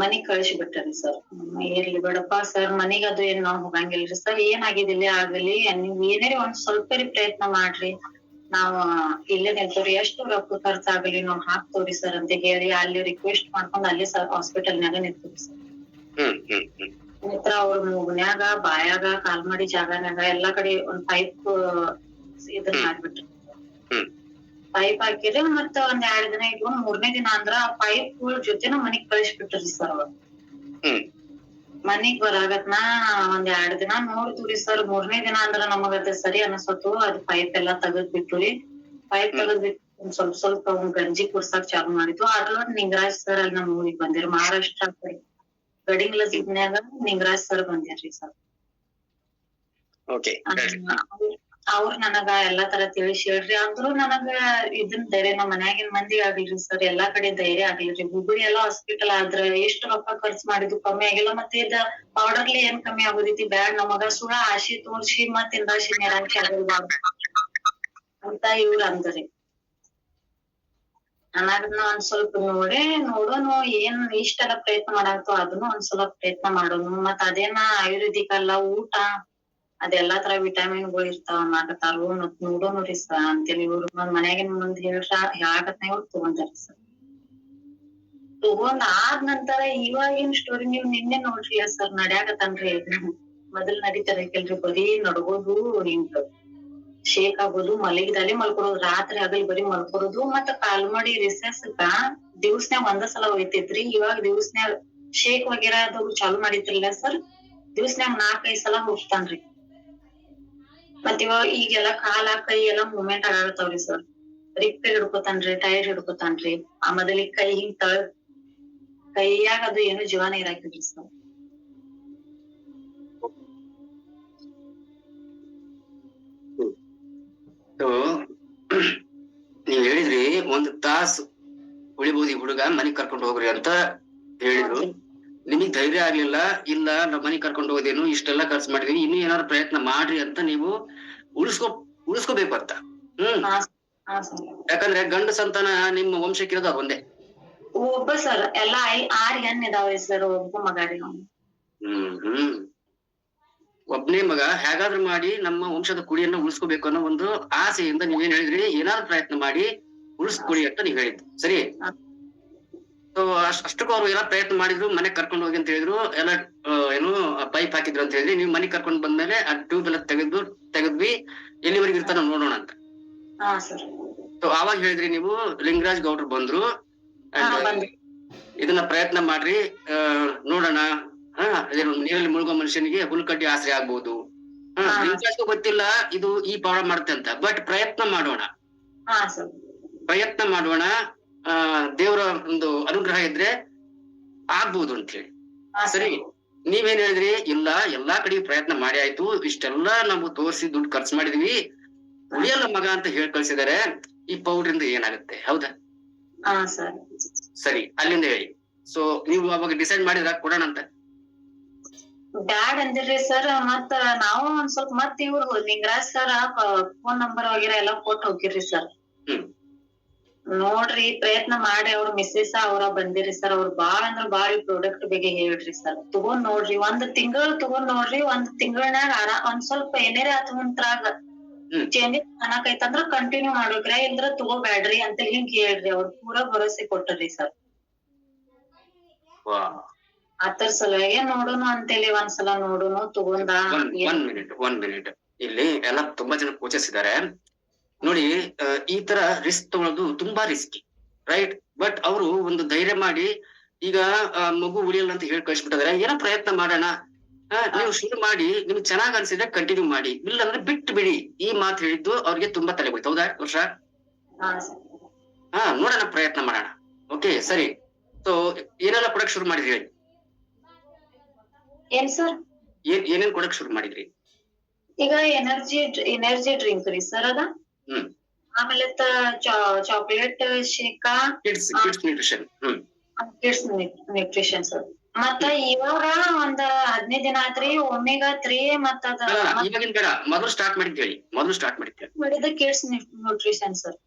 ಮನಿಗ್ ಕಳ್ಸಿ ಬಿಟ್ಟರಿ ಸರ್. ಇರ್ಲಿ ಬಿಡಪ್ಪಾ ಸರ್, ಮನಿಗ್ ಅದು ಏನ್ ನಾವ್ ಹೋಗಂಗಿಲ್ರಿ ಸರ್. ಏನಾಗಿದಿಲ್ಲ ಆಗಲಿ, ನೀವ್ ಏನೇ ಒಂದ್ ಸ್ವಲ್ಪ ಪ್ರಯತ್ನ ಮಾಡ್ರಿ, ನಾವ್ ಇಲ್ಲೇ ನಿಲ್ತವ್ರಿ, ಎಷ್ಟು ರೊಕ್ಕ ಖರ್ಚಾಗಲಿ ನಾವ್ ಹಾಕ್ತವ್ರಿ ಸರ್ ಅಂತ ಹೇಳಿ ಅಲ್ಲಿ ರಿಕ್ವೆಸ್ಟ್ ಮಾಡ್ಕೊಂಡ್ ಅಲ್ಲಿ ಹಾಸ್ಪಿಟಲ್ನಾಗ ನಿಂತ್ರಿ ಸರ್. ನಿತ್ರ ಅವ್ರ ಮೂಗ್ನ್ಯಾಗ, ಬಾಯಾಗ, ಕಾಲ್ಮಡಿ ಜಾಗನ್ಯಾಗ ಎಲ್ಲಾ ಕಡೆ ಒಂದ್ ಪೈಪ್ ಇದನ್ ಮಾಡ್ಬಿಟ್ರಿ. ಪೈಪ್ ಹಾಕಿರಿ, ಮತ್ತ 2 ದಿನ ಇಟ್ಕೊಂಡ್ 3ನೇ ದಿನ ಅಂದ್ರ ಆ ಪೈಪ್ ಜೊತೆನ ಮನಿಗ್ ಕಳಿಸ್ಬಿಟ್ರಿ ಸರ್ ಅವ್ರು. ಮನಿಗ್ ಬರಾಗತ್ನಾ 2 ದಿನ ನೋಡ್ತೀವ್ರಿ ಸರ್. 3ನೇ ದಿನ ಅಂದ್ರ ನಮಗ ಅದ್ ಸರಿ ಅನಸತ್ತು, ಅದ್ ಪೈಪ್ ಎಲ್ಲಾ ತೆಗದ್ ಬಿಟ್ಟುರಿ. ಪೈಪ್ ತೆಗದ್ ಬಿಟ್ಟು ಒಂದ್ ಸ್ವಲ್ಪ ಅವ್ನ್ ಗಂಜಿ ಕುಡ್ಸಾಕ್ ಚಾಲು ಮಾಡಿದ್ವು. ಅದ್ರೊಳಗ್ ನಿಂಗರಾಜ್ ಸರ್ ಅಲ್ಲಿ ನಮ್ ಊರಿಗ್ ಬಂದಿರ್ ಮಹಾರಾಷ್ಟ್ರ ಗಡಿಂಗ್ಲ ಜಿಲ್ನ್ಯಾಗ ನಿಂಗರಾಜ್ ಸರ್ ಬಂದಿರ್ರಿ ಸರ್. ಓಕೆ ಅವ್ರ ನನಗ ಎಲ್ಲಾ ತರ ತಿಳಿಸಿ ಹೇಳ್ರಿ. ಅಂದ್ರು ನನಗ ಇದನ್ ಧೈರ್ಯ ನಮ್ ಮನ್ಯಾಗಿನ್ ಮಂದಿ ಆಗಿಲ್ರಿ ಸರ್, ಎಲ್ಲಾ ಕಡೆ ಧೈರ್ಯ ಆಗಿಲ್ರಿ. ಹುಬ್ಬಳ್ಳಿ ಎಲ್ಲಾ ಹಾಸ್ಪಿಟಲ್ ಆದ್ರ ಎಷ್ಟ್ ರೊಕ್ಕ ಖರ್ಚ್ ಮಾಡಿದ್ದು ಕಮ್ಮಿ ಆಗಿಲ್ಲ, ಮತ್ತೆ ಇದ ಪೌಡರ್ಲಿ ಏನ್ ಕಮ್ಮಿ ಆಗೋದೈತಿ, ಬ್ಯಾಡ್ ನಮಗ ಸುಳ್ಳ ಆಶಿ ತೋರ್ಸಿ ಮತ್ ಇಂದಾಶಿ ನಿರಾಶಿ ಆಗಲ್ಬಾರ್ದು ಅಂತ ಇವ್ರ ಅಂದ್ರಿ. ಅನಾಗದ್ನ ಒಂದ್ ಸ್ವಲ್ಪ ನೋಡೋನು ಏನ್ ಇಷ್ಟೆಲ್ಲ ಪ್ರಯತ್ನ ಮಾಡಾಕ್ತು ಅದನ್ನು ಒಂದ್ಸಲ ಪ್ರಯತ್ನ ಮಾಡೋನು. ಮತ್ ಅದೇನ ಆಯುರ್ವೇದಿಕ್ ಅಲ್ಲ, ಊಟ ಅದೆಲ್ಲಾ ತರ ವಿಟಮಿನ್ಗಳು ಇರ್ತಾವ ಅನ್ನಕತ್ತಾರು. ಮತ್ ನೋಡೋನ್ರಿ ಸರ್ ಅಂತೇಳಿ ಇವ್ರು ಮನ್ಯಾಗಿನ್ ಮುಂದ್ ಹೇಳಾಕತ್ನ ಇವ್ರು ತಗೊಂಡಾರಿ ಸರ್. ತಗೊಂಡ್ ಆದ್ ನಂತರ ಇವಾಗಿನ ಸ್ಟೋರಿ ನೀವ್ ನಿನ್ನೆ ನೋಡ್ರಿ ಸರ್, ನಡ್ಯಾಕತ್ತನ್ರಿ. ಮೊದಲ್ ನಡೀತಾರಕಲ್ರಿ ಬರೀ ನಡ್ಗೋದು, ಹಿಂಗ್ ಶೇಕ್ ಆಗೋದು, ಮಲಗಿದಲ್ಲಿ ಮಲ್ಕೊಳೋದು, ರಾತ್ರಿ ಹಗಲ್ ಬರೀ ಮಲ್ಕೊಳೋದು. ಮತ್ತ ಕಾಲ್ಮಡಿ ರಿಸೆಸ್ಗ ದಿವ್ಸನ್ಯಾಗ ಒಂದ ಸಲ ಹೋಯ್ತಿದ್ರಿ. ಇವಾಗ ದಿವ್ಸನ್ಯಾಗ ಶೇಕ್ ವಗೇರಾ ಅದು ಚಾಲು ಮಾಡಿದ್ರಲ್ಲ ಸರ್, ದಿವ್ಸನ್ಯಾಗ 4-5 ಸಲ ಹೋಗ್ತಾನ್ರಿ. ಮತ್ ಇವಾಗ ಈಗೆಲ್ಲಾ ಕಾಲ ಕೈ ಎಲ್ಲಾ ಮೂವ್ಮೆಂಟ್ ಆಗತಾವ್ರಿ ಸರ್. ರಿಪ್ ಹಿಡ್ಕೊತಾನ್ರಿ, ಟೈರ್ ಹಿಡ್ಕೊತಾನ್ರಿ. ಆ ಮೊದಲಿಗೆ ಕೈ ಹಿಂಗ್ ಕೈಯಾಗ ಅದು ಏನು ಜೀವಾನ ಇರಾಕಿಲ್ರಿ ಸರ್. ನೀವ್ ಹೇಳಿದ್ರಿ 1 ತಾಸು ಉಳಿಬಹುದು ಈ ಹುಡುಗ, ಮನಿಗ್ ಕರ್ಕೊಂಡು ಹೋಗ್ರಿ ಅಂತ ಹೇಳಿದ್ರು. ನಿಮಗ್ ಧೈರ್ಯ ಆಗ್ಲಿಲ್ಲ, ಇಲ್ಲ ನಾವ್ ಮನಿಗ್ ಕರ್ಕೊಂಡು ಹೋದೇನು, ಇಷ್ಟೆಲ್ಲಾ ಖರ್ಚು ಮಾಡಿದೀವಿ, ಇನ್ನು ಏನಾದ್ರು ಪ್ರಯತ್ನ ಮಾಡ್ರಿ ಅಂತ ನೀವು ಉಳಿಸ್ಕೋಬೇಕು ಅಂತ. ಯಾಕಂದ್ರೆ ಗಂಡು ಸಂತಾನ ನಿಮ್ಮ ವಂಶಕ್ಕಿರೋದು ಅದು ಒಂದೇ. ಒಬ್ಬ ಸರ್, ಎಲ್ಲಾ 6 ಹೆಣ್ ಇದಾವ್ರಿ ಸರ್, ಒಬ್ಬ ಮಗ ರೀ. ಒಬ್ನೇ ಮಗ. ಹೇಗಾದ್ರೂ ಮಾಡಿ ನಮ್ಮ ವಂಶದ ಕುಡಿಯನ್ನ ಉಳಿಸ್ಕೋಬೇಕು ಅನ್ನೋ ಒಂದು ಆಸೆಯಿಂದ ನೀವೇನ್ ಹೇಳಿದ್ರಿ, ಏನಾದ್ರು ಪ್ರಯತ್ನ ಮಾಡಿ ಉಳಿಸ್ಕೊಡಿ ಅಂತ ನೀವ್ ಹೇಳಿದ್ರಿ, ಸರಿ? ಸೊ ಅಷ್ಟಕ್ಕೂ ಅವ್ರು ಏನೋ ಪ್ರಯತ್ನ ಮಾಡಿದ್ರು, ಮನೆಗ್ ಕರ್ಕೊಂಡು ಹೋಗಿ ಅಂತ ಹೇಳಿದ್ರು, ಎಲ್ಲ ಏನು ಪೈಪ್ ಹಾಕಿದ್ರು ಅಂತ ಹೇಳಿದ್ರಿ. ನೀವ್ ಮನೆಗ್ ಕರ್ಕೊಂಡ್ ಬಂದ್ಮೇಲೆ ಆ ಟ್ಯೂಬ್ ಎಲ್ಲ ತೆಗೆದ್ವಿ, ಎಲ್ಲಿವರೆಗೆ ಇರ್ತಾನ ನೋಡೋಣ ಅಂತ. ಸೊ ಆವಾಗ ಹೇಳಿದ್ರಿ ನೀವು, ಲಿಂಗರಾಜ್ ಗೌಡ್ರು ಬಂದ್ರು, ಇದನ್ನ ಪ್ರಯತ್ನ ಮಾಡ್ರಿ, ನೋಡೋಣ, ನೀರಲ್ಲಿ ಮುಳುಗೋ ಮನುಷ್ಯನಿಗೆ ಹುಲ್ಕಡ್ಡಿ ಆಸರೆ ಆಗ್ಬಹುದು. ಲಿಂಗರಾಜ್ಗೂ ಗೊತ್ತಿಲ್ಲ ಇದು ಈ ಪೌಡರ್ ಮಾಡುತ್ತೆ ಅಂತ, ಬಟ್ ಪ್ರಯತ್ನ ಮಾಡೋಣ, ದೇವರ ಒಂದು ಅನುಗ್ರಹ ಇದ್ರೆ ಆಗ್ಬಹುದು ಅಂತ ಹೇಳಿ. ಸರಿ, ನೀವೇನ್ ಹೇಳಿದ್ರಿ, ಇಲ್ಲ ಎಲ್ಲಾ ಕಡೆ ಪ್ರಯತ್ನ ಮಾಡಿ ಆಯ್ತು, ಇಷ್ಟೆಲ್ಲಾ ನಾವು ತೋರಿಸಿ ದುಡ್ಡು ಖರ್ಚು ಮಾಡಿದ್ವಿ, ಉಳಿಯಲ್ಲ ಮಗ ಅಂತ ಹೇಳಿ ಕಳ್ಸಿದಾರೆ, ಈ ಪೌಡರ್ ಇಂದ ಏನಾಗುತ್ತೆ, ಹೌದಾ? ಸರಿ, ಅಲ್ಲಿಂದ ಹೇಳಿ. ಸೊ ನೀವು ಅವಾಗ ಡಿಸೈಡ್ ಮಾಡಿದ್ರ ಕೊಡೋಣ ಅಂತ? ಬ್ಯಾಡ್ ಅಂದಿರ್ರಿ ಸರ್. ಮತ್ ನಾವು ಒಂದ್ ಸ್ವಲ್ಪ ಮತ್ ಇವ್ರು ಲಿಂಗರಾಜ್ ಸರ್ ಫೋನ್ ನಂಬರ್ ವಗೇರಾ ಎಲ್ಲಾ ಕೊಟ್ಟು ಹೋಗಿರ್ರಿ ಸರ್. ನೋಡ್ರಿ ಪ್ರಯತ್ನ ಮಾಡಿ ಅವ್ರ ಮಿಸ್ಸೆಸ್ ಅವ್ರ ಬಂದಿರಿ ಸರ್. ಅವ್ರು ಬಾಳ್ ಅಂದ್ರ ಬಾಳ್ ಪ್ರಾಡಕ್ಟ್ ಬಗ್ಗೆ ಹೇಳ್ರಿ ಸರ್. ತಗೊಂಡ್ ನೋಡ್ರಿ, 1 ತಿಂಗಳು ತಗೊಂಡ್ ನೋಡ್ರಿ. 1 ತಿಂಗಳನ್ಯಾಗ ಒಂದ್ ಸ್ವಲ್ಪ ಏನೇರೇ ಆತಂತ್ರಾಗ ಚೇಂಜಸ್ ಅನ್ನಕೈತಂದ್ರ ಕಂಟಿನ್ಯೂ ಮಾಡ್ಬೇಕ್ರಿ, ಇಲ್ದ್ರ ತಗೋಬ್ಯಾಡ್ರಿ ಅಂತ ಹಿಂಗ್ ಹೇಳ್ರಿ. ಅವ್ರ ಪೂರಾ ಭರೋಸೆ ಕೊಟ್ಟರಿ ಸರ್. ಆತರ ಸಲುವಾಗಿ ನೋಡೋಣ ಅಂತೇಳಿ ಒಂದ್ಸಲ ನೋಡೋಣ ತಗೊಂಡ. ಒಂದ್ ಮಿನಿಟ್ ಇಲ್ಲಿ ಎಲ್ಲ ತುಂಬಾ ಜನ ಕೋಚಸ್ ಇದಾರೆ ನೋಡಿ. ಈ ತರ ರಿಸ್ಕ್ ತಗೊಳ್ಳೋದು ತುಂಬಾ ರಿಸ್ಕಿ, ರೈಟ್? ಬಟ್ ಅವರು ಒಂದು ಧೈರ್ಯ ಮಾಡಿ ಈಗ ಮಗು ಉಳಿಯಲ್ಲ ಅಂತ ಹೇಳಿ ಕಳ್ಸಿಬಿಟ್ಟಿದಾರೆ. ಏನೋ ಪ್ರಯತ್ನ ಮಾಡೋಣ, ನೀವು ಶುರು ಮಾಡಿ, ನಿಮ್ಗೆ ಚೆನ್ನಾಗ್ ಅನ್ಸಿದ್ರೆ ಕಂಟಿನ್ಯೂ ಮಾಡಿ, ಇಲ್ಲಾಂದ್ರೆ ಬಿಟ್ಟು ಬಿಡಿ. ಈ ಮಾತು ಹೇಳಿದ್ದು ಅವ್ರಿಗೆ ತುಂಬಾ ತಲೆ ಹೋಯ್ತು, ಹೌದಾ ವರ್ಷ? ನೋಡೋಣ, ಪ್ರಯತ್ನ ಮಾಡೋಣ. ಓಕೆ, ಸರಿ. ಸೊ ಏನೆಲ್ಲ ಕೊಡಕ್ ಶುರು ಮಾಡಿದ್ರಿ ಹೇಳಿ? ಏನ್ ಸರ್? ಏನೇನ್ ಕೊಡಕ್ ಶುರು ಮಾಡಿದ್ರಿ? ಈಗ ಎನರ್ಜಿ ಡ್ರಿಂಕ್ ರೀ ಸರ್ ಅದ. ಆಮೇಲೆ chocolate shake, kids nutrition. Kids nutrition sir. ಮತ್ತ ಇವಾಗ ಒಂದ್ 15 ದಿನ ಆತ್ರಿ ಒಮೆಗಾ 3 ಮತ್ತ ಇವಾಗಿನ ಬೇಡ, ಮೊದಲು ಸ್ಟಾರ್ಟ್ ಮಾಡಿದ್ದೇಳಿ. ಮಾಡಿದ kids nutrition sir.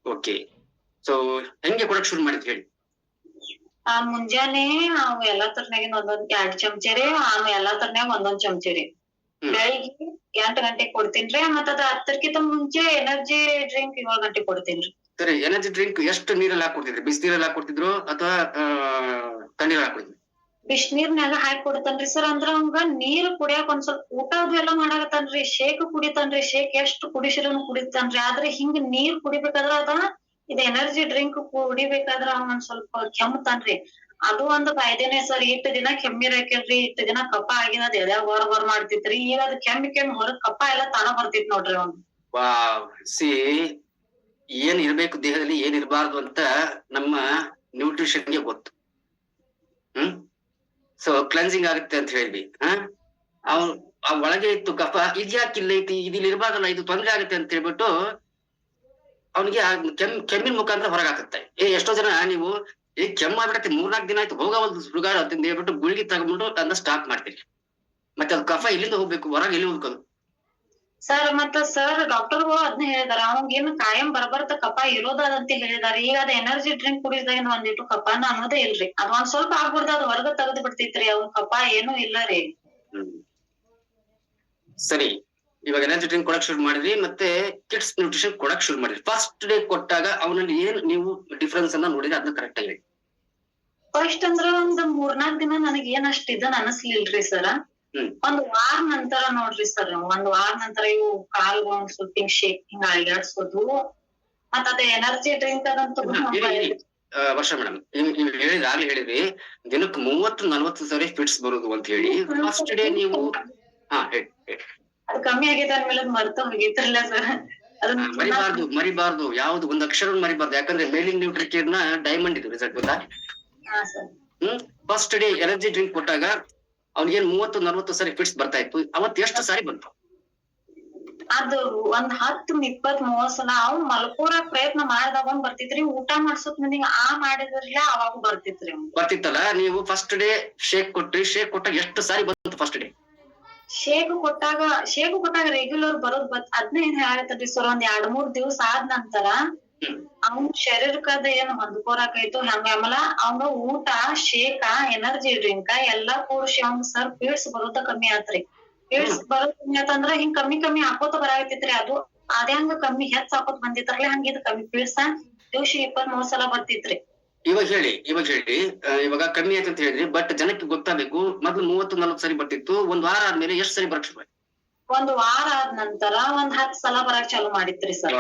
Okay, so ಹೆಂಗೆ ಕೊಡಕ್ ಶುರು ಮಾಡಿದ್ ಹೇಳಿ? ಮುಂಜಾನೆ ಅವ್ ಎಲ್ಲಾ ತರನಾಗಿನ್ 2 ಚಮಚೆ ರೀ, ಆಮೇಲೆ ಎಲ್ಲಾ ತರನಾಗ 1 ಚಮಚೆ ರೀ. ಬೆಳಿಗ್ಗೆ 8 ಗಂಟೆಗೆ ಕೊಡ್ತೀನ್ರಿ. ಮತ್ತ ಅದ 10ಕ್ಕಿಂತ ಮುಂಚೆ ಎನರ್ಜಿ ಡ್ರಿಂಕ್ 7 ಗಂಟೆಗೆ ಕೊಡ್ತೀನ್ರಿ. ಸರಿ, ಎನರ್ಜಿ ಡ್ರಿಂಕ್ ಎಷ್ಟು ನೀರಲ್ಲಿ ಹಾಕೊಡ್ತಿದ್ರಿ? ಬಿಸಿ ನೀರಲ್ಲಿ ಹಾಕೊಡ್ತಿದ್ರು ಅಥವಾ ತಣ್ಣೀರಲ್ಲಿ ಹಾಕೊಡ್ತಿದ್ರು? ಬಿಸಿನೀರ್ನಾಗ ಹಾಕಿ ಕೊಡ್ತಾನ್ರಿ ಸರ್. ಅಂದ್ರ ಅವಂಗ ನೀರ್ ಕುಡಿಯಾಕ ಒಂದ್ ಸ್ವಲ್ಪ ಊಟ ಅದು ಎಲ್ಲಾ ಮಾಡಾಕತ್ತಾನ್ರಿ. ಶೇಕ್ ಕುಡಿತಾನ್ರಿ, ಶೇಕ್ ಎಷ್ಟು ಕುಡಿಸಿರನು ಕುಡಿತಾನ್ರಿ. ಆದ್ರೆ ಹಿಂಗ್ ನೀರ್ ಕುಡಿಬೇಕಾದ್ರ ಅದ ಇದು ಎನರ್ಜಿ ಡ್ರಿಂಕ್ ಕುಡಿಬೇಕಾದ್ರ ಒಂದ್ ಸ್ವಲ್ಪ ಕೆಮ್ತಾನ್ರಿ. ಅದು ಒಂದ್ ಕಾಯ್ದೆನೆ ಸರ್. ಇಷ್ಟ ದಿನ ಕೆಮ್ಮಿರಾಕಿಲ್ರಿ, ಇಷ್ಟ ದಿನ ಕಫ ಆಗಿದ, ಅದ್ ಎದ್ಯಾಗ ಹೊರ ಮಾಡ್ತಿತ್ರಿ. ಈಗ ಅದ್ ಕೆಮ್ಮಿ ಹೊರಗ್ ಕಫ ಎಲ್ಲಾ ತಾನ ಬರ್ತಿತ್ ನೋಡ್ರಿ ಅವ್ನ್. ಸಿ ಏನ್ ಇರ್ಬೇಕು ದೇಹದಲ್ಲಿ ಏನ್ ಇರಬಾರ್ದು ಅಂತ ನಮ್ಮ ನ್ಯೂಟ್ರಿಷನ್ಗೆ ಗೊತ್ತು. ಸೊ ಕ್ಲೆನ್ಸಿಂಗ್ ಆಗುತ್ತೆ ಅಂತ ಹೇಳಿದ್ವಿ. ಅವ್ನು ಆ ಒಳಗೆ ಇತ್ತು ಕಫ, ಇದ್ಯಾಕೆ ಇಲ್ಲ ಐತಿ, ಇದಿಲ್ಲಿ ಇರ್ಬಾರ್ದಲ್ಲ, ಇದು ತೊಂದ್ರೆ ಆಗುತ್ತೆ ಅಂತ ಹೇಳ್ಬಿಟ್ಟು ಅವನಿಗೆ ಕೆಮ್ಮಿನ ಮುಖಾಂತರ ಹೊರಗಾಕತ್ತೆ. ಎಷ್ಟೋ ಜನ ನೀವು ಕೆಮ್ಮು ಆಗ್ಬಿಡತ್ತೆ, 3-4 ದಿನ ಆಯ್ತು ಹೋಗವಲ್ದು ಸುಡುಗಾಡ ಅಂತ ಹೇಳ್ಬಿಟ್ಟು ಗುಳಿಗೆ ತಗೊಂಡ್ಬಿಟ್ಟು ಅದನ್ನ ಸ್ಟಾಪ್ ಮಾಡ್ತೀರಿ. ಮತ್ತೆ ಅದು ಕಫ ಎಲ್ಲಿಂದ ಹೋಗ್ಬೇಕು, ಹೊರಗೆ ಎಲ್ಲಿ ಹೋಗ್ಬೇಕು? ಸರ್ ಮತ್ತ ಸರ್ ಡಾಕ್ಟರ್ಗಳು ಅದನ್ನ ಹೇಳಿದಾರ, ಅವಂಗೇನು ಕಾಯಂ ಬರ್ಬರ್ತ ಕಫ ಇರೋದಂತ ಹೇಳಿದಾರೆ. ಈಗ ಅದ ಎನರ್ಜಿ ಡ್ರಿಂಕ್ ಕುಡಿದಾಗ ಒಂದಿಟ್ಟು ಕಫನ ಅನ್ನೋದೇ ಇಲ್ರಿ. ಅದ್ ಒಂದ್ ಸ್ವಲ್ಪ ಆಗ್ಬಿಡ್ದ ಅದ್ ಹೊರಗ ತೆಗೆದು ಬಿಡ್ತೈತ್ರಿ, ಅವ್ನ ಕಫ ಏನು ಇಲ್ಲ ರೀ. ಸರಿ, ಇವಾಗ ಎನರ್ಜಿ ಡ್ರಿಂಕ್ ಕೊಡಕ್ ಶುರು ಮಾಡಿದ್ರಿ, ಮತ್ತೆ ಕಿಡ್ಸ್ ನ್ಯೂಟ್ರಿಷನ್ ಕೊಡಕ್ ಶುರು ಮಾಡಿದ್ರಿ. ಫಸ್ಟ್ ಡೇ ಕೊಟ್ಟಾಗ ಅವನಲ್ಲಿ ಏನ್ ನೀವು ಡಿಫ್ರೆನ್ಸ್ ಅನ್ನ ನೋಡಿದ್ರೆ ಅದನ್ನ ಕರೆಕ್ಟ್ ಆಗಿ ಫಸ್ಟ್ ಅಂದ್ರ ಒಂದ್ 3-4 ದಿನ ನನಗ್ ಏನ್ ಅಷ್ಟ್ ಇದನ್ ಅನಸ್ಲಿಲ್ರಿ ಸರ್. ಒಂದ್ ವಾರ ನಂತರ ನೋಡ್ರಿ ಸರ್, ಒಂದ್ ವಾರ ನಂತರ ಇವು ಕಾಲ್ಗಳು ಒಂದ್ ಸ್ವಲ್ಪ ಹಿಂಗ್ ಶೇಕ್ ಹಿಂಗ್ ಅಲ್ಲಾಡ್ಸೋದು, ಮತ್ತ ಅದ ಎನರ್ಜಿ ಡ್ರಿಂಕ್ ಅದಂತೂ ವರ್ಷ ಮೇಡಮ್ ನೀವು ಆಗ್ಲೇ ಹೇಳಿದ್ರಿ ದಿನಕ್ಕೆ 30-40 ಸರಿ ಫಿಟ್ಸ್ ಬರುದು ಅಂತ ಹೇಳಿ. ಫಸ್ಟ್ ಡೇ ನೀವು ಅದು ಕಮ್ಮಿ ಆಗೈತೆ ಅಂದ್ಮೇಲೆ ಮರ್ತ ಹೋಗೈತ್ರಲ್ಲ ಸರ್. ಮರಿಬಾರ್ದು ಯಾವ್ದು ಒಂದ್ ಅಕ್ಷರ ಮರಿಬಾರ್ದು. ಯಾಕಂದ್ರೆ ಮೇಲಿಂಗ್ ನ್ಯೂಟ್ರಿಕೇರ್ ನ ಡೈಮಂಡ್ ಇದು ರಿಸಲ್ಟ್ ಗೊತ್ತಾ. ಫಸ್ಟ್ ಡೇ ಎನರ್ಜಿ ಡ್ರಿಂಕ್ ಕೊಟ್ಟಾಗ ಅವ್ನಿಗೇನ್ 30-40 ಸರಿ ಫಿಟ್ಸ್ ಬರ್ತಾ ಇತ್ತು, ಅವತ್ ಎಷ್ಟು ಸಾರಿ ಬಂತು? ಅದು ಒಂದ್ 10-20-30 ಸಲ ಅವ್ನ್ ಮಲ್ಕೋರಕ್ ಪ್ರಯತ್ನ ಮಾಡ್ದಾಗ ಬರ್ತಿತ್ರಿ. ಊಟ ಮಾಡ್ಸೋಕ್ ಮಂದಿಗೆ ಮಾಡಿದ್ರಲ್ಲ ಅವಾಗ ಬರ್ತಿತ್ತಲ್ಲ. ನೀವು ಫಸ್ಟ್ ಡೇ ಶೇಕ್ ಕೊಟ್ರಿ, ಶೇಕ್ ಕೊಟ್ಟಾಗ ಎಷ್ಟು ಸಾರಿ ಬಂತು ಫಸ್ಟ್ ಡೇ? ಶೇಕ್ ಕೊಟ್ಟಾಗ ರೆಗ್ಯುಲರ್ ಬರೋದ್ ಅದ್ನ ಏನ್ ಹೇಳತ್ತಲ್ರಿ ಸರ್, ಒಂದ್ 2-3 ದಿವಸ ಆದ ನಂತರ ಅವ್ನ ಶರೀರಕ್ಕದ ಏನ್ ಹೊಂದ್ಕೋರಾಕೈತು ಹಂಗಮಲ ಅವ್ನ ಊಟ, ಶೇಕ, ಎನರ್ಜಿ ಡ್ರಿಂಕ್ ಎಲ್ಲಾ ಕೂಡ್ಸಿ ಅವ್ನ್ ಸರ್ ಪೀಡ್ಸ್ ಬರೋದ ಕಮ್ಮಿ ಆತ್ರಿ. ಪೀಡ್ಸ್ ಬರೋದ್ ಕಮ್ಮಿ ಆತಂದ್ರ ಹಿಂಗ್ ಕಮ್ಮಿ ಹಾಕೋತ ಬರಾಕತ್ತಿತ್ರಿ. ಅದು ಅದ್ಯಾಂಗ ಕಮ್ಮಿ ಹೆಚ್ಚ ಹಾಕೋತ್ ಬಂದಿತ್ರಲ್ಲ, ಹಂಗಿದ್ ಕಮ್ಮಿ ಪೀಡ್ಸ ದಿವ್ಸ 23 ಸಲ ಬರ್ತಿತ್ರಿ. ಇವಾಗ ಹೇಳಿ ಇವಾಗ ಕಮ್ಮಿ ಆಯ್ತು ಅಂತ ಹೇಳಿದ್ರಿ, ಬಟ್ ಜನಕ್ಕೆ ಗೊತ್ತಾಗ್ಬೇಕು. ಮೊದ್ಲು 30-40 ಸರಿ ಬರ್ತಿತ್ತು, ಒಂದ್ ವಾರ ಆದ್ಮೇಲೆ ಎಷ್ಟು ಸರಿ ಬರಕ್ ಶುರು? ಒಂದ್ ವಾರ ಆದ ನಂತರ ಒಂದ್ 10 ಸಲ ಬರಕ್ ಚಾಲು ಮಾಡಿತ್ರಿ ಸರ್.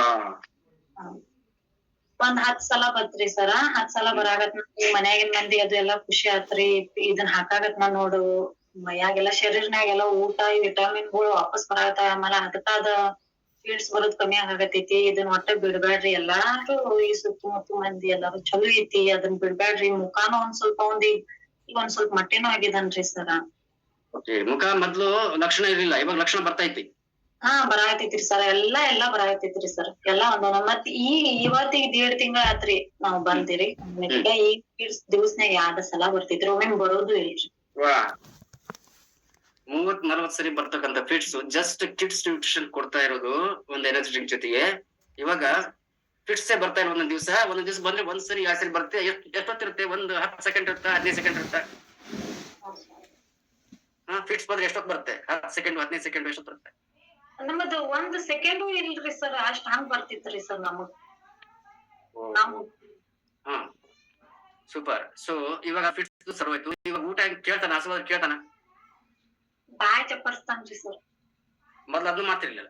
ಒಂದ್ 10 ಸಲ ಬತ್ರಿ ಸರ. 10 ಸಲ ಬರಾಗತ್ ಮನ್ಯಾಗಿನ ಮಂದಿ ಅದು ಎಲ್ಲಾ ಖುಷಿ ಆತ್ರಿ. ಇದನ್ ಹಾಕಾಗತ್ ನೋಡು ಮೈಯಾಗೆಲ್ಲಾ ಶರೀರ್ನಾಗೆಲ್ಲಾ ಊಟ ವಿಟಮಿನ್ಗಳು ವಾಪಸ್ ಬರಾಗತ್ತ, ಆಮೇಲೆ ಅದಕ್ಕಾದ ಪೀಡ್ಸ್ ಬರೋದ್ ಕಮ್ಮಿ ಆಗಾಕತೈತಿ. ಇದನ್ ಒಟ್ಟ ಬಿಡ್ಬ್ಯಾಡ್ರಿ ಎಲ್ಲಾರು, ಈ ಸುತ್ತಮುತ್ತ ಮಂದಿ ಎಲ್ಲಾರು ಚಲೋ ಐತಿ ಅದನ್ ಬಿಡ್ಬ್ಯಾಡ್ರಿ. ಮುಖಾನು ಒಂದ್ ಸ್ವಲ್ಪ ಈಗ ಒಂದ್ ಸ್ವಲ್ಪ ಮಟ್ಟೇನೂ ಆಗಿದನ್ರಿ ಸರ. ಮುಖ ಮೊದ್ಲು ಲಕ್ಷಣ ಇರ್ಲಿಲ್ಲ, ಇವಾಗ ಲಕ್ಷಣ ಬರ್ತೈತಿ. ಬರಾಕತೈತ್ರಿ ಸರ್, ಎಲ್ಲಾ ಬರಾಕತೈತ್ರಿ ಸರ್. ಎಲ್ಲಾ ಒಂದೊಂದ್ ಮತ್ ಇವತ್ತಿಗೆ 1.5 ತಿಂಗಳ ಆತ್ರಿ ನಾವ್ ಬಂದಿರಿ. ಈ ಪೀಡ್ಸ್ ದಿವಸನ್ಯಾಗ 2 ಸಲ ಬರ್ತಿತ್ರಿ, ಒಮ್ಮೆ ಬರೋದು ಇಲ್ರಿ. 30-40 ಸರಿ ಬರ್ತಕ್ಕಂಥ ಫಿಟ್ಸ್ ಜಸ್ಟ್ ಕಿಡ್ಸ್ ನ್ಯೂಟ್ರಿಷನ್ ಕೊಡ್ತಾ ಇರೋದು ಒಂದ್ ಎನರ್ಜಿ ಡ್ರಿಂಕ್ ಜೊತೆಗೆ. ಇವಾಗ ಫಿಟ್ಸ್ ಬರ್ತಾ ಇರೋ ಒಂದೊಂದ್ ದಿವಸ ಬಂದ್ರೆ ಒಂದ್ ಸರಿ 2 ಸರಿ ಬರುತ್ತೆ. ಎಷ್ಟೊತ್ತಿರುತ್ತೆ? ಒಂದು 10 ಸೆಕೆಂಡ್ ಇರುತ್ತಾ, 15 ಸೆಕೆಂಡ್ ಇರುತ್ತಾ? ಫಿಟ್ಸ್ ಬಂದ್ರೆ ಎಷ್ಟೊತ್ತು ಬರುತ್ತೆ? 10 ಸೆಕೆಂಡ್ 15 ಸೆಕೆಂಡ್ ಎಷ್ಟೊತ್ತು ಬರುತ್ತೆ? ನಮ್ಮದು 1 ಸೆಕೆಂಡು ಇಲ್ರಿ ಸರ್, ಅಷ್ಟ್ ಹಂಗ್ ಬರ್ತಿತ್ರಿ ಸರ್ ನಮಗ್. ಸೂಪರ್. ಸೊ ಇವಾಗ ಫಿಟ್ಸ್ ಸರ್ವಾಯ್ತು. ಇವಾಗ ಊಟ ಕೇಳ್ತಾನ, ಹಸುವಾದ್ರೆ ಕೇಳ್ತಾನ? ಬಾಯ್ ಚಪ್ಪರ್ಸ್ತಾನ್ರಿ ಸರ್. ಮೊದ್ಲು ಅದನ್ನು ಮಾಡ್ತಿರ್ಲಿಲ್ಲ?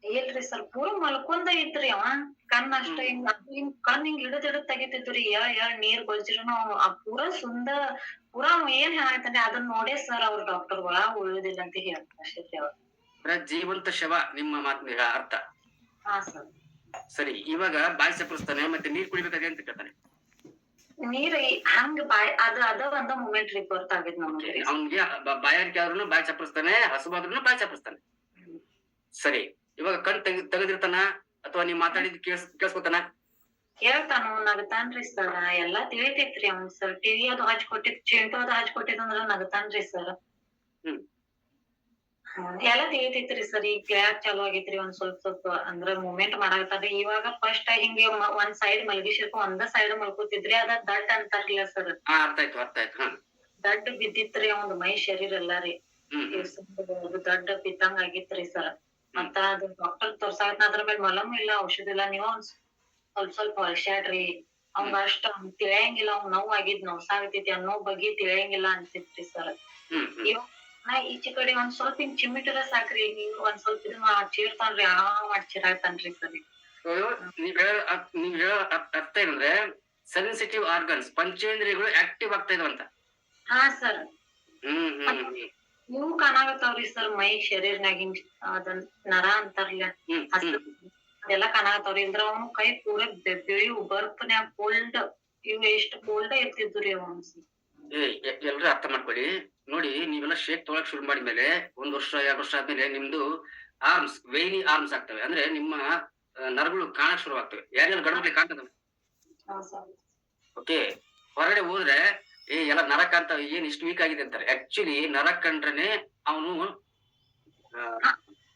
ಇಲ್ರಿ ಸರ್, ಪೂರ ಮಲ್ಕೊಂಡ ಇದ್ರಿ ಅವ. ಕಣ್ ಅಷ್ಟ ಹಿಂಗ್ ಕಣ್ ಹಿಂಗ್ ಹಿಡಿದ್ ತೆಗಿತಿದ್ರಿ. ನೀರ್ ಗೊಜ್ರಿನು ಪೂರಾ ಪೂರಾ ಏನ್ ಹೇಳಾಯ್ತಾನೆ ಅದನ್ನ ನೋಡೇ ಸರ್ ಅವ್ರ ಡಾಕ್ಟರ್ಗಳ ಉಳಿಯೋದಿಲ್ಲ ಅಂತ ಹೇಳ್ತಾರೆ ಅಷ್ಟೇ ಅವ್ರ. ಜೀವಂತ ಶವ ನಿಮ್ಮ ಮಾತಿನ ಅರ್ಥ. ಸರ್. ಸರಿ, ಇವಾಗ ಬಾಯಿ ಚಪ್ಪರಿಸ್ತಾನೆ, ಮತ್ತೆ ನೀರ್ ಕುಡಿಬೇಕಾದ್ರೆ ಅಂತ ಕೇಳ್ತಾನೆ. ನೀರ್ ಹಂಗ ಅದ ಒಂದ ಮೂಮೆಂಟ್ ರೀ ಗೊತ್ತಾಗಿದ್ ನಮ್ಗೆ. ಅವ್ನಿಗೆ ಬಾಯಾರಿಕೆ ಆದ್ರೂ ಬಾಯಿ ಚಪ್ಪರಿಸ್ತಾನೆ, ಹಸುವಾದ್ರೂ ಬಾಯಿ ಚಪ್ಪರಿಸ್ತಾನೆ. ಸರಿ, ಇವಾಗ ಕಣ್ ತೆಗೆದಿರ್ತಾನ ಅಥವಾ ನೀವ್ ಮಾತಾಡಿದ್ ಕೇಳಿಸ್ಕೊತಾನ? ಕೇಳ್ತಾನು, ನಗತಾನ್ರಿ ಸರ್. ಎಲ್ಲಾ ತಿಳಿತೈತ್ರಿ ಅವ್ನ್ ಸರ್. ಟಿವಿ ಅದು ಹಚ್ಕೊಟ್ಟಿದ್, ಚಿಂಟು ಅದು ಹಚ್ಕೊಟ್ಟಿದಂದ್ರ ನಗತಾನ್ರಿ ಸರ್. ಎಲ್ಲಾ ತಿಳಿತೈತ್ರಿ ಸರ್. ಈಗ ಕೇಳಾಕ್ ಚಾಲು ಆಗೈತ್ರಿ ಒಂದ್ ಸ್ವಲ್ಪ ಅಂದ್ರ ಮೂವ್ಮೆಂಟ್ ಮಾಡಾಕತ್ತಾನ್ರಿ. ಇವಾಗ ಫಸ್ಟ್ ಹಿಂಗೆ ಒಂದ್ ಸೈಡ್ ಮಲಗಿಸಿರ್ಕೊ ಒಂದ ಸೈಡ್ ಮಲ್ಕೋತಿದ್ರಿ, ಅದ ದಡ್ ಅಂತಾರಲ್ಲ ಸರ್. ಅರ್ಥ ಆಯ್ತು. ದಡ್ ಬಿದ್ದಿತ್ರಿ ಅವ್ನ್ ಮೈ ಶರೀರ ಎಲ್ಲಾ ರೀ. ದಡ್ ಬಿದ್ದಂಗ ಆಗಿತ್ರಿ ಸರ್. ಮತ್ತ ಅದು ಡಾಕ್ಟರ್ ತೋರ್ಸಾಕತ್ನ, ಅದ್ರ ಮೇಲೆ ಮಲಮ್ ಇಲ್ಲ, ಔಷಧ ಇಲ್ಲ. ನೀವ ಸ್ವಲ್ಪ ಹೊಲ್ಸ್ಯಾಡ್ರಿ. ಅವಂಗ ಅಷ್ಟ ತಿಳಿಯಂಗಿಲ್ಲ, ಅವ್ನ್ ನೋವ್ ಆಗಿದ್ ನೋವ್ಸಾಗತೈತಿ ಅನ್ನೋ ಬಗ್ಗೆ ತಿಳಿಯಂಗಿಲ್ಲ ಅನ್ಸಿತ್ರಿ ಸರ್. ಈಚೆ ಕಡೆ ಒಂದ್ ಸ್ವಲ್ಪ ಹಿಂಗ್ ಚಿಮ್ಮಿಟರ ಸಾಕ್ರಿ, ನೀವ್ ಒಂದ್ ಸ್ವಲ್ಪ ಇದನ್ನ ಚೀರ್ತಾನ್ರಿ, ಮಾಡಿ ಚಿರಾಗ್ತಾನ್ರಿ ಸರ್. ನೀವ್ ಹೇಳೋ ಅರ್ಥ ಏನಂದ್ರೆ ಸೆನ್ಸಿಟಿವ್ ಆರ್ಗನ್ಸ್, ಪಂಚೇಂದ್ರಿಯಗಳು ಆಕ್ಟಿವ್ ಆಗ್ತಾ ಇದಾವಂತ. ಸರ್. ನೀವು ಕಾಣಾಗತ್ತಾವ್ರಿ ಸರ್ ಮೈ ಶರೀರ್ನಾಗ ಹಿಂಗ್ ಅದ ನರ ಅಂತಾರಲ್ಲ, ಅದೆಲ್ಲಾ ಕಾಣಾಕತ್ತಾವ್ರಿ ಇಲ್ದ್ರ ಅವ್ನು ಕೈ ಪೂರ ಬೆಳಿವು ಬರ್ಪ್ನ್ಯಾಗ ಕೋಲ್ಡ್ ಇವ್ ಎಷ್ಟ್ ಕೋಲ್ಡ್ ಇರ್ತಿದ್ರಿ ಅವ್ನು. ಎಲ್ರು ಅರ್ಥ ಮಾಡ್ಕೊಳ್ಳಿ. ನೋಡಿ, ನೀವೆಲ್ಲ ಶೇಕ್ ತೊಗೊಳಕ್ ಶುರು ಮಾಡಿದ್ಮೇಲೆ 1 ವರ್ಷ 2 ವರ್ಷ ಆದ್ಮೇಲೆ ನಿಮ್ದು ಆರ್ಮ್ಸ್ ವೇಲಿ ಆರ್ಮ್ಸ್ ಆಗ್ತವೆ. ಅಂದ್ರೆ ನಿಮ್ಮ ನರಗಳು ಕಾಣಕ್ ಶುರು ಆಗ್ತವೆ. ಯಾರಿಗೆಲ್ಲ ಗಂಡ್ಮಕ್ಳಿಗೆ ಕಾಣ್ತದೆ. ಓಕೆ, ಹೊರಗಡೆ ಹೋದ್ರೆ ಎಲ್ಲ ನರ ಕಾಣ್ತಾವ, ಏನ್ ಇಷ್ಟು ವೀಕ್ ಆಗಿದೆ ಅಂತಾರೆ. ಆಕ್ಚುಲಿ ನರ ಕಂಡ್ರನೆ ಅವನು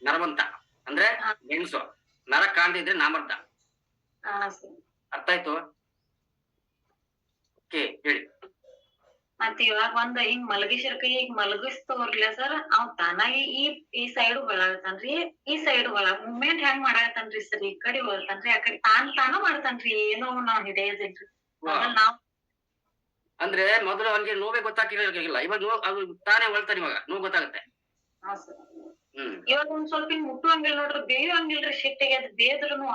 ನರವಂತ, ಅಂದ್ರೆ ಮೆಣಸು. ನರ ಕಾಣ್ದಿದ್ರೆ ನಾಮರ್ದ. ಅರ್ಥ ಆಯ್ತು? ಓಕೆ, ಹೇಳಿ. ಮತ್ ಇವಾಗ ಒಂದ್ ಹಿಂಗ್ ಮಲಗಿಸಿರ್ಕ ಈಗ ಮಲಗಿಸ್ತವ್ರಲ್ಲ ಸರ್, ಅವ್ ತಾನಾಗಿ ಈ ಸೈಡ್ ಹೊಳಾಗತಾನ್ರಿ, ಈ ಸೈಡ್ ಮೂವ್ಮೆಂಟ್ ಹೆಂಗ್ ಮಾಡಾಕತ್ತಾನ್ರಿ ಸರ್, ಈ ಕಡೆ ಹೊಳ್ತಾನ್ರಿ ಆ ಕಡೆ ತಾನ ಮಾಡ್ತಾನ್ರಿ. ಏನೋ ನಾವ್ ಹಿಡಿಯೋದಿಲ್ರಿ. ನಾವ್ ಅಂದ್ರೆ ಮೊದಲು ಅವ್ನಿಗೆ ನೋವೇ ಗೊತ್ತಾಗಿಲ್ಲ, ಇವಾಗ ಅದು ತಾನೇ ಹೊಳ್ತಾನೆ, ಇವಾಗ ನೋವು ಗೊತ್ತಾಗುತ್ತೆ. ಇವಾಗ ಒಂದ್ ಸ್ವಲ್ಪ ಹಿಂಗ್ ಮುಟ್ಟುವಂಗಿಲ್ಲ ನೋಡ್ರಿ, ಬೇಯುವಂಗಿಲ್ರಿ. ಶಿಟ್ಟಿಗೆ ಅದ್ ಬೇದ್ರುನು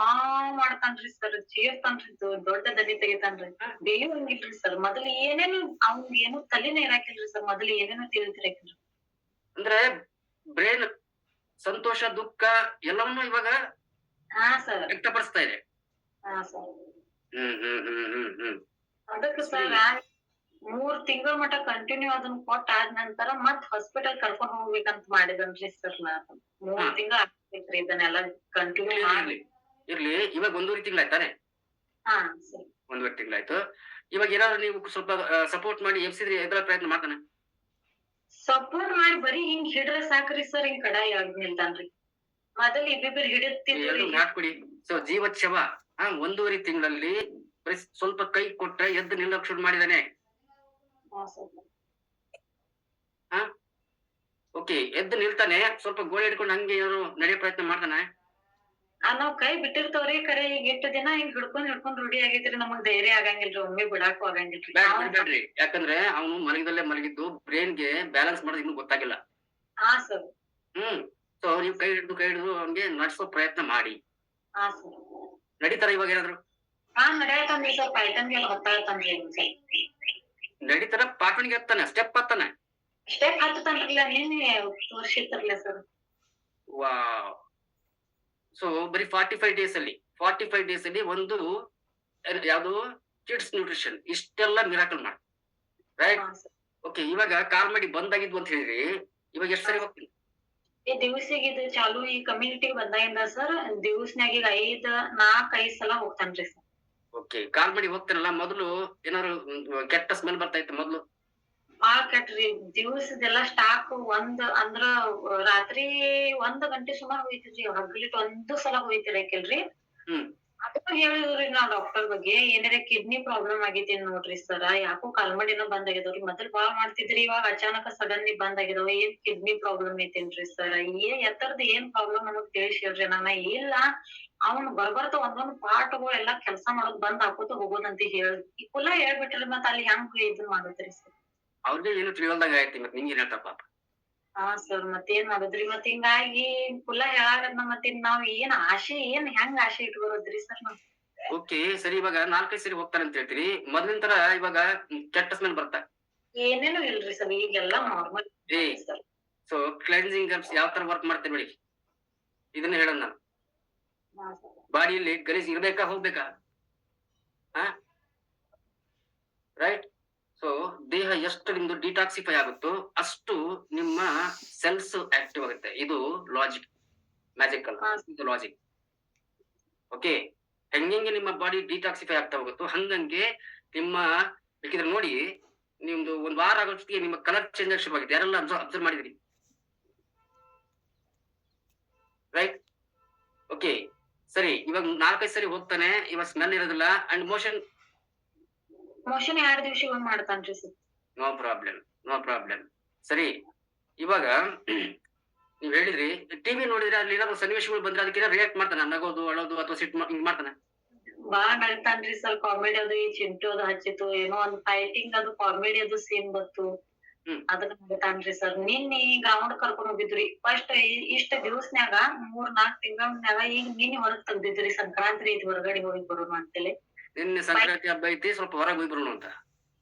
ಮಾಡ್ತಾನ್ರಿ ಸರ್, ಚೀರ್ತಾನ್ರಿ, ದೊಡ್ಡ ದನಿ ತೆಗಿತಾನ್ರಿ. ಬೇಯುವಂಗಿಲ್ರಿ ಸರ್. ಮೊದಲು ಏನೇನು ಅವ್ನ್ ಏನು ತಲೆನೇ ಇರಾಕಿಲ್ರಿ ಸರ್, ಮೊದಲು ಏನೇನು ತಿಳಿತಿರಾಕಿಲ್ರಿ. ಅಂದ್ರೆ ಬ್ರೇನ್ ಸಂತೋಷ ದುಃಖ ಎಲ್ಲವನ್ನೂ ಇವಾಗ ಸರ್ ವ್ಯಕ್ತಪಡಿಸ್ತಾ ಇದೆ. ಸರ್ ಹ್ಮ್ ಅದಕ್ಕೆ ಸರ್ 3 ತಿಂಗಳ ಮಟ ಕಂಟಿನ್ಯೂ ಅದನ್ನ ಕೊಟ್ಟ ಆದ ನಂತರ ಮತ್ ಹಾಸ್ಪಿಟಲ್ ಕರ್ಕೊಂಡ್ ಹೋಗ್ಬೇಕಂತ ಮಾಡಿದನ್ರಿ ಸರ್. ನಾನು 3 ತಿಂಗಳ ಆಗ್ತೈತ್ರಿ ಇದನ್ನೆಲ್ಲ ಕಂಟಿನ್ಯೂ ಮಾಡಿ. ಇರ್ಲಿ, ಇವಾಗ 1.5 ತಿಂಗಳಾಯ್ತಾನೆ? ಸರ್ 1.5 ತಿಂಗಳಾಯ್ತು. ಇವಾಗ ಏನಾದ್ರು ನೀವು ಸ್ವಲ್ಪ ಸಪೋರ್ಟ್ ಮಾಡಿ ಎಬ್ಸಿದ್ರಿ, ಎದ್ರ ಪ್ರಯತ್ನ ಮಾಡ್ತಾನೆ? ಸಪೋರ್ಟ್ ಮಾಡಿ ಬರೀ ಹಿಂಗ್ ಹಿಡ್ರ ಸಾಕ್ರಿ ಸರ್, ಹಿಂಗ್ ಕಡಾಯಿ ಆಗ್ ನಿಲ್ತಾನ್ರಿ. ಮೊದಲ್ ಇಬ್ಬಿಬ್ಬರು ಹಿಡಿತಿದ್ರಿ. ಮಾಡ್ಕೊಡಿ. ಸೊ ಜೀವಚ್ಛವ 1.5 ತಿಂಗಳಲ್ಲಿ ಬರೀ ಸ್ವಲ್ಪ ಕೈ ಕೊಟ್ರೆ ಎದ್ದು ನಿಲ್ಲಕ್ ಶುರು ಮಾಡಿದಾನೆ. ಓಕೆ, ಎದ್ದು ನಿಲ್ತಾನೆ. ಸ್ವಲ್ಪ ಗೋಳಿ ಹಿಡ್ಕೊಂಡು ಹಂಗೆ ಏನಾದ್ರು ನಡೆಯೋ ಪ್ರಯತ್ನ ಮಾಡ್ತಾನೆ? ನಾವ್ ಕೈ ಬಿಟ್ಟಿರ್ತವ್ರಿ, ಕರೆ ಈಗ 8 ದಿನ ಹಿಂಗ್ ಹಿಡ್ಕೊಂಡ್ ರೂಢಿ ಆಗೈತ್ರಿ. ನಮಗ್ ಧೈರ್ಯ ಆಗಂಗಿಲ್ರಿ, ಒಮ್ಮೆ ಬಿಡಾಕು ಆಗಂಗಿಲ್ರಿ. ಬಿಡ್ಬೇಡ್ರಿ, ಯಾಕಂದ್ರೆ ಅವನು ಮಲಗಿದಲ್ಲೇ ಮಲಗಿದ್ದು ಬ್ರೈನ್ಗೆ ಬ್ಯಾಲೆನ್ಸ್ ಮಾಡೋದು ಇನ್ನೂ ಗೊತ್ತಾಗಿಲ್ಲ. ಸರ್ ಸೊ ನೀವು ಕೈ ಹಿಡಿದು ಅವ್ನಿಗೆ ನಡ್ಸೋ ಪ್ರಯತ್ನ ಮಾಡಿ. ಸರ್ ನಡೀತಾರ ಇವಾಗ ಏನಾದ್ರು? ನಡೆಯತಾನ್ರಿ ಸರ್, ಪೈಟನ್ಗೆಲ್ಲ ಹೊತ್ತಾಳ್ತಾನ್ರಿ. ನಡೀತಾರ, ಪಾಟಣಿಗೆ ಹತ್ತಾನೆ, ಸ್ಟೆಪ್ ಹತ್ತಾನೆ. ಸ್ಟೆಪ್ ಹತ್ತತಾನ್ರಲ್ಲ, ನಿನ್ನೆ ತೋರ್ಸಿರ್ತಾರಲ್ಲ ಸರ್. ವಾವ್. ಸೊ ಬರೀ 45 ಡೇಸ್ ಅಲ್ಲಿ ಒಂದು ಯಾವ್ದು ಕಿಡ್ಸ್ ನ್ಯೂಟ್ರಿಷನ್ ಇಷ್ಟೆಲ್ಲ ಮಿರಾಕಲ್ ಮಾಡಿ, ರೈಟ್? ಓಕೆ, ಇವಾಗ ಕಾಲ್ ಮಾಡಿ ಬಂದಾಗಿದ್ವು ಅಂತ ಹೇಳಿದ್ರಿ, ಇವಾಗ ಎಷ್ಟು ಸರಿ ಹೋಗ್ತೀನಿ? ಈ ದಿವ್ಸಿಗೆ ಇದು ಚಾಲು ಈ ಕಮ್ಯುನಿಟಿಗೆ ಬಂದಾಗಿಂದ ಸರ್, ದಿವ್ಸನ್ಯಾಗ ಈಗ 4-5 ಸಲ ಹೋಗ್ತಾನ್ರಿ ಸರ್. ಓಕೆ, ಕಾಲ್ ಮಾಡಿ ಹೋಗ್ತಾನಲ್ಲ, ಮೊದಲು ಏನಾದ್ರು ಕೆಟ್ಟ ಸ್ಮೆಲ್ ಬರ್ತಾ ಇತ್ತು ಮೊದ್ಲು? ಕೆಟ್ರಿ. ದಿವ್ಸದೆಲ್ಲ ಸ್ಟಾಕ್ ಅಂದ್ರ ರಾತ್ರಿ 1 ಗಂಟೆ ಸುಮಾರು ಹೋಯ್ತಿದ್ರಿ. ಹಗ್ಲಿಟ್ 1 ಸಲ ಹೋಯ್ತಿರಕಿಲ್ರಿ. ಅದಕ್ಕ ಹೇಳಿದ್ರಿ ನಾವ್ ಡಾಕ್ಟರ್ ಬಗ್ಗೆ, ಏನಾರ ಕಿಡ್ನಿ ಪ್ರಾಬ್ಲಮ್ ಆಗೈತಿ ನೋಡ್ರಿ ಸರ್, ಯಾಕೋ ಕಾಲ್ಮಡಿನೂ ಬಂದ್ ಆಗಿದಾವ್ರಿ. ಮೊದಲ್ ಬಾಳ್ ಮಾಡ್ತಿದ್ರಿ, ಇವಾಗ ಅಚಾನಕ ಸಡನ್ಲಿ ಬಂದ್ ಆಗಿದಾವ. ಏನ್ ಕಿಡ್ನಿ ಪ್ರಾಬ್ಲಮ್ ಐತೇನ್ರಿ ಸರ್? ಎತ್ತರದ ಏನ್ ಪ್ರಾಬ್ಲಮ್ ಅನ್ನೋದ್ ತಿಳಿಸಿ ಹೇಳ್ರಿ. ನನ್ನ ಇಲ್ಲ ಅವ್ನು ಬರ್ಬರ್ತ ಒಂದೊಂದ್ ಪಾರ್ಟ್ಗಳು ಎಲ್ಲಾ ಕೆಲ್ಸ ಮಾಡೋದ್ ಬಂದ್ ಹಾಕೋತ ಹೋಗೋದಂತ ಹೇಳಿ ಕುಲ್ಲ ಹೇಳ್ಬಿಟ್ರಿ. ಮತ್ ಅಲ್ಲಿ ಹೆಂಗ್ ಇದನ್ ಮಾಡತ್ರಿ ಸರ್? ಅವ್ರಿಗೆ ಏನು ತಿಳಿಯಲ್ದಂಗ ಆಯ್ತಿ, ಮತ್ ನಿಂಗೆ ಏನ್ ಹೇಳ್ತಾರ ಪಾಪ? ಸರ್ ಮತ್ತೇನ್ ಮಾಡುದ್ರಿ? ಮತ್ ಹಿಂಗಾಗಿ ಕುಲ್ಲ ಹೇಳಾಗದ್ನ ಮತ್ತೆ ನಾವ್ ಏನ್ ಆಶೆ ಹೆಂಗ್ ಆಶೆ ಇಟ್ಕೊಳೋದ್ರಿ ಸರ್ ನಾವ್? ಓಕೆ, ಸರಿ. ಇವಾಗ 4-5 ಸರಿ ಹೋಗ್ತಾನೆ ಅಂತ ಹೇಳ್ತೀರಿ, ಮೊದ್ಲಿನ ತರ ಇವಾಗ ಕೆಟ್ಟ ಸ್ಮೆಲ್ ಬರ್ತಾ? ಏನೇನು ಇಲ್ರಿ ಸರ್, ಈಗೆಲ್ಲಾ ನಾರ್ಮಲ್. ಸೊ ಕ್ಲೆನ್ಸಿಂಗ್ ಹರ್ಬ್ಸ್ ಯಾವ ತರ ವರ್ಕ್ ಮಾಡ್ತೇವೆ ನೋಡಿ, ಇದನ್ನ ಹೇಳೋಣ ನಾನು. ಬಾಡಿಯಲ್ಲಿ ಗಲೀಜ್ ಇರ್ಬೇಕಾ ಹೋಗ್ಬೇಕಾ? ರೈಟ್? ಸೊ ದೇಹ ಎಷ್ಟು ನಿಮ್ದು ಡಿಟಾಕ್ಸಿಫೈ ಆಗುತ್ತೋ ಅಷ್ಟು ನಿಮ್ಮ ಸೆಲ್ಸ್ ಆಕ್ಟಿವ್ ಆಗುತ್ತೆ. ಇದು ಲಾಜಿಕ್, ಮ್ಯಾಜಿಕ್ ಅಲ್ಲ, ಇದು ಲಾಜಿಕ್. ಓಕೆ, ಹೆಂಗೆ ನಿಮ್ಮ ಬಾಡಿ ಡಿಟಾಕ್ಸಿಫೈ ಆಗ್ತಾ ಹೋಗುತ್ತೋ ಹಂಗಂಗೆ ನಿಮ್ಮ, ಬೇಕಿದ್ರೆ ನೋಡಿ, ನಿಮ್ದು 1 ವಾರ ಆಗೋಷ್ಟಿಗೆ ನಿಮ್ಮ ಕಲರ್ ಚೇಂಜ್ ಆಗಿ ಶುರುವಾಗಿದೆ. ಯಾರೆಲ್ಲ ಅಬ್ಸರ್ವ್ ಮಾಡಿದ್ರಿ? ರೈಟ್? ಓಕೆ, ಸರಿ. ಇವಾಗ 4-5 ಸರಿ ಹೋಗ್ತಾನೆ, ಇವಾಗ ಸ್ಮೆಲ್ ಇರೋದಿಲ್ಲ. ಅಂಡ್ ಮೋಷನ್ 2 ದಿವಸ ಮಾಡ್ತಾನ್ರಿ ಸರ್. No problem. ಸರಿ, ಇವಾಗ ನೀವ್ ಹೇಳಿದ್ರಿ ಟಿವಿ ನೋಡಿದ್ರೆ ಅಲ್ಲಿ ಏನಾದ್ರು ಸನ್ನಿವೇಶಗಳು ಬಂದ್ರೆ ಅದಕ್ಕೆ ರಿಯಾಕ್ಟ್ ಮಾಡ್ತಾನೆ, ನಗೋದು, ಅಳೋದು ಅಥವಾ ಸಿಟ್ಟು ಹಿಂಗ್ ಮಾಡ್ತಾನೆ? ಬಾಳ್ ನಗ್ತಾನ್ರಿ ಸರ್. ಕಾಮಿಡಿ ಅದು ಈ ಚಿಂಟು ಅದು ಹಚ್ಚಿತ್ತು, ಏನೋ ಒಂದ್ ಫೈಟಿಂಗ್ ಅದು ಕಾಮಿಡಿ ಅದು ಸೀನ್ ಬತ್ತು, ಅದನ್ನ ನಗ್ತಾನ್ರಿ ಸರ್. ನಿನ್ನೆ ಗ್ರೌಂಡ್ ಕರ್ಕೊಂಡ್ ಹೋಗಿದ್ರಿ. ಫಸ್ಟ್ ಇಷ್ಟ ದಿವಸನ್ಯಾಗ 3-4 ತಿಂಗಳನ್ಯಾಗ ಈಗ ನಿನ್ನೆ ಹೊರಗ್ ತೆಗ್ದಿದ್ರಿ. ಸಂಕ್ರಾಂತಿ ಐತಿ, ಹೊರಗಡೆ ಹೋಗಿ ಬರೋಣ ಅಂತೇಳಿ. ನಿನ್ನೆ ಸಂಕ್ರಾಂತಿ ಹಬ್ಬ ಐತಿ, ಸ್ವಲ್ಪ ಹೊರಗೆ ಹೋಗಿ ಬರೋಣ ಅಂತ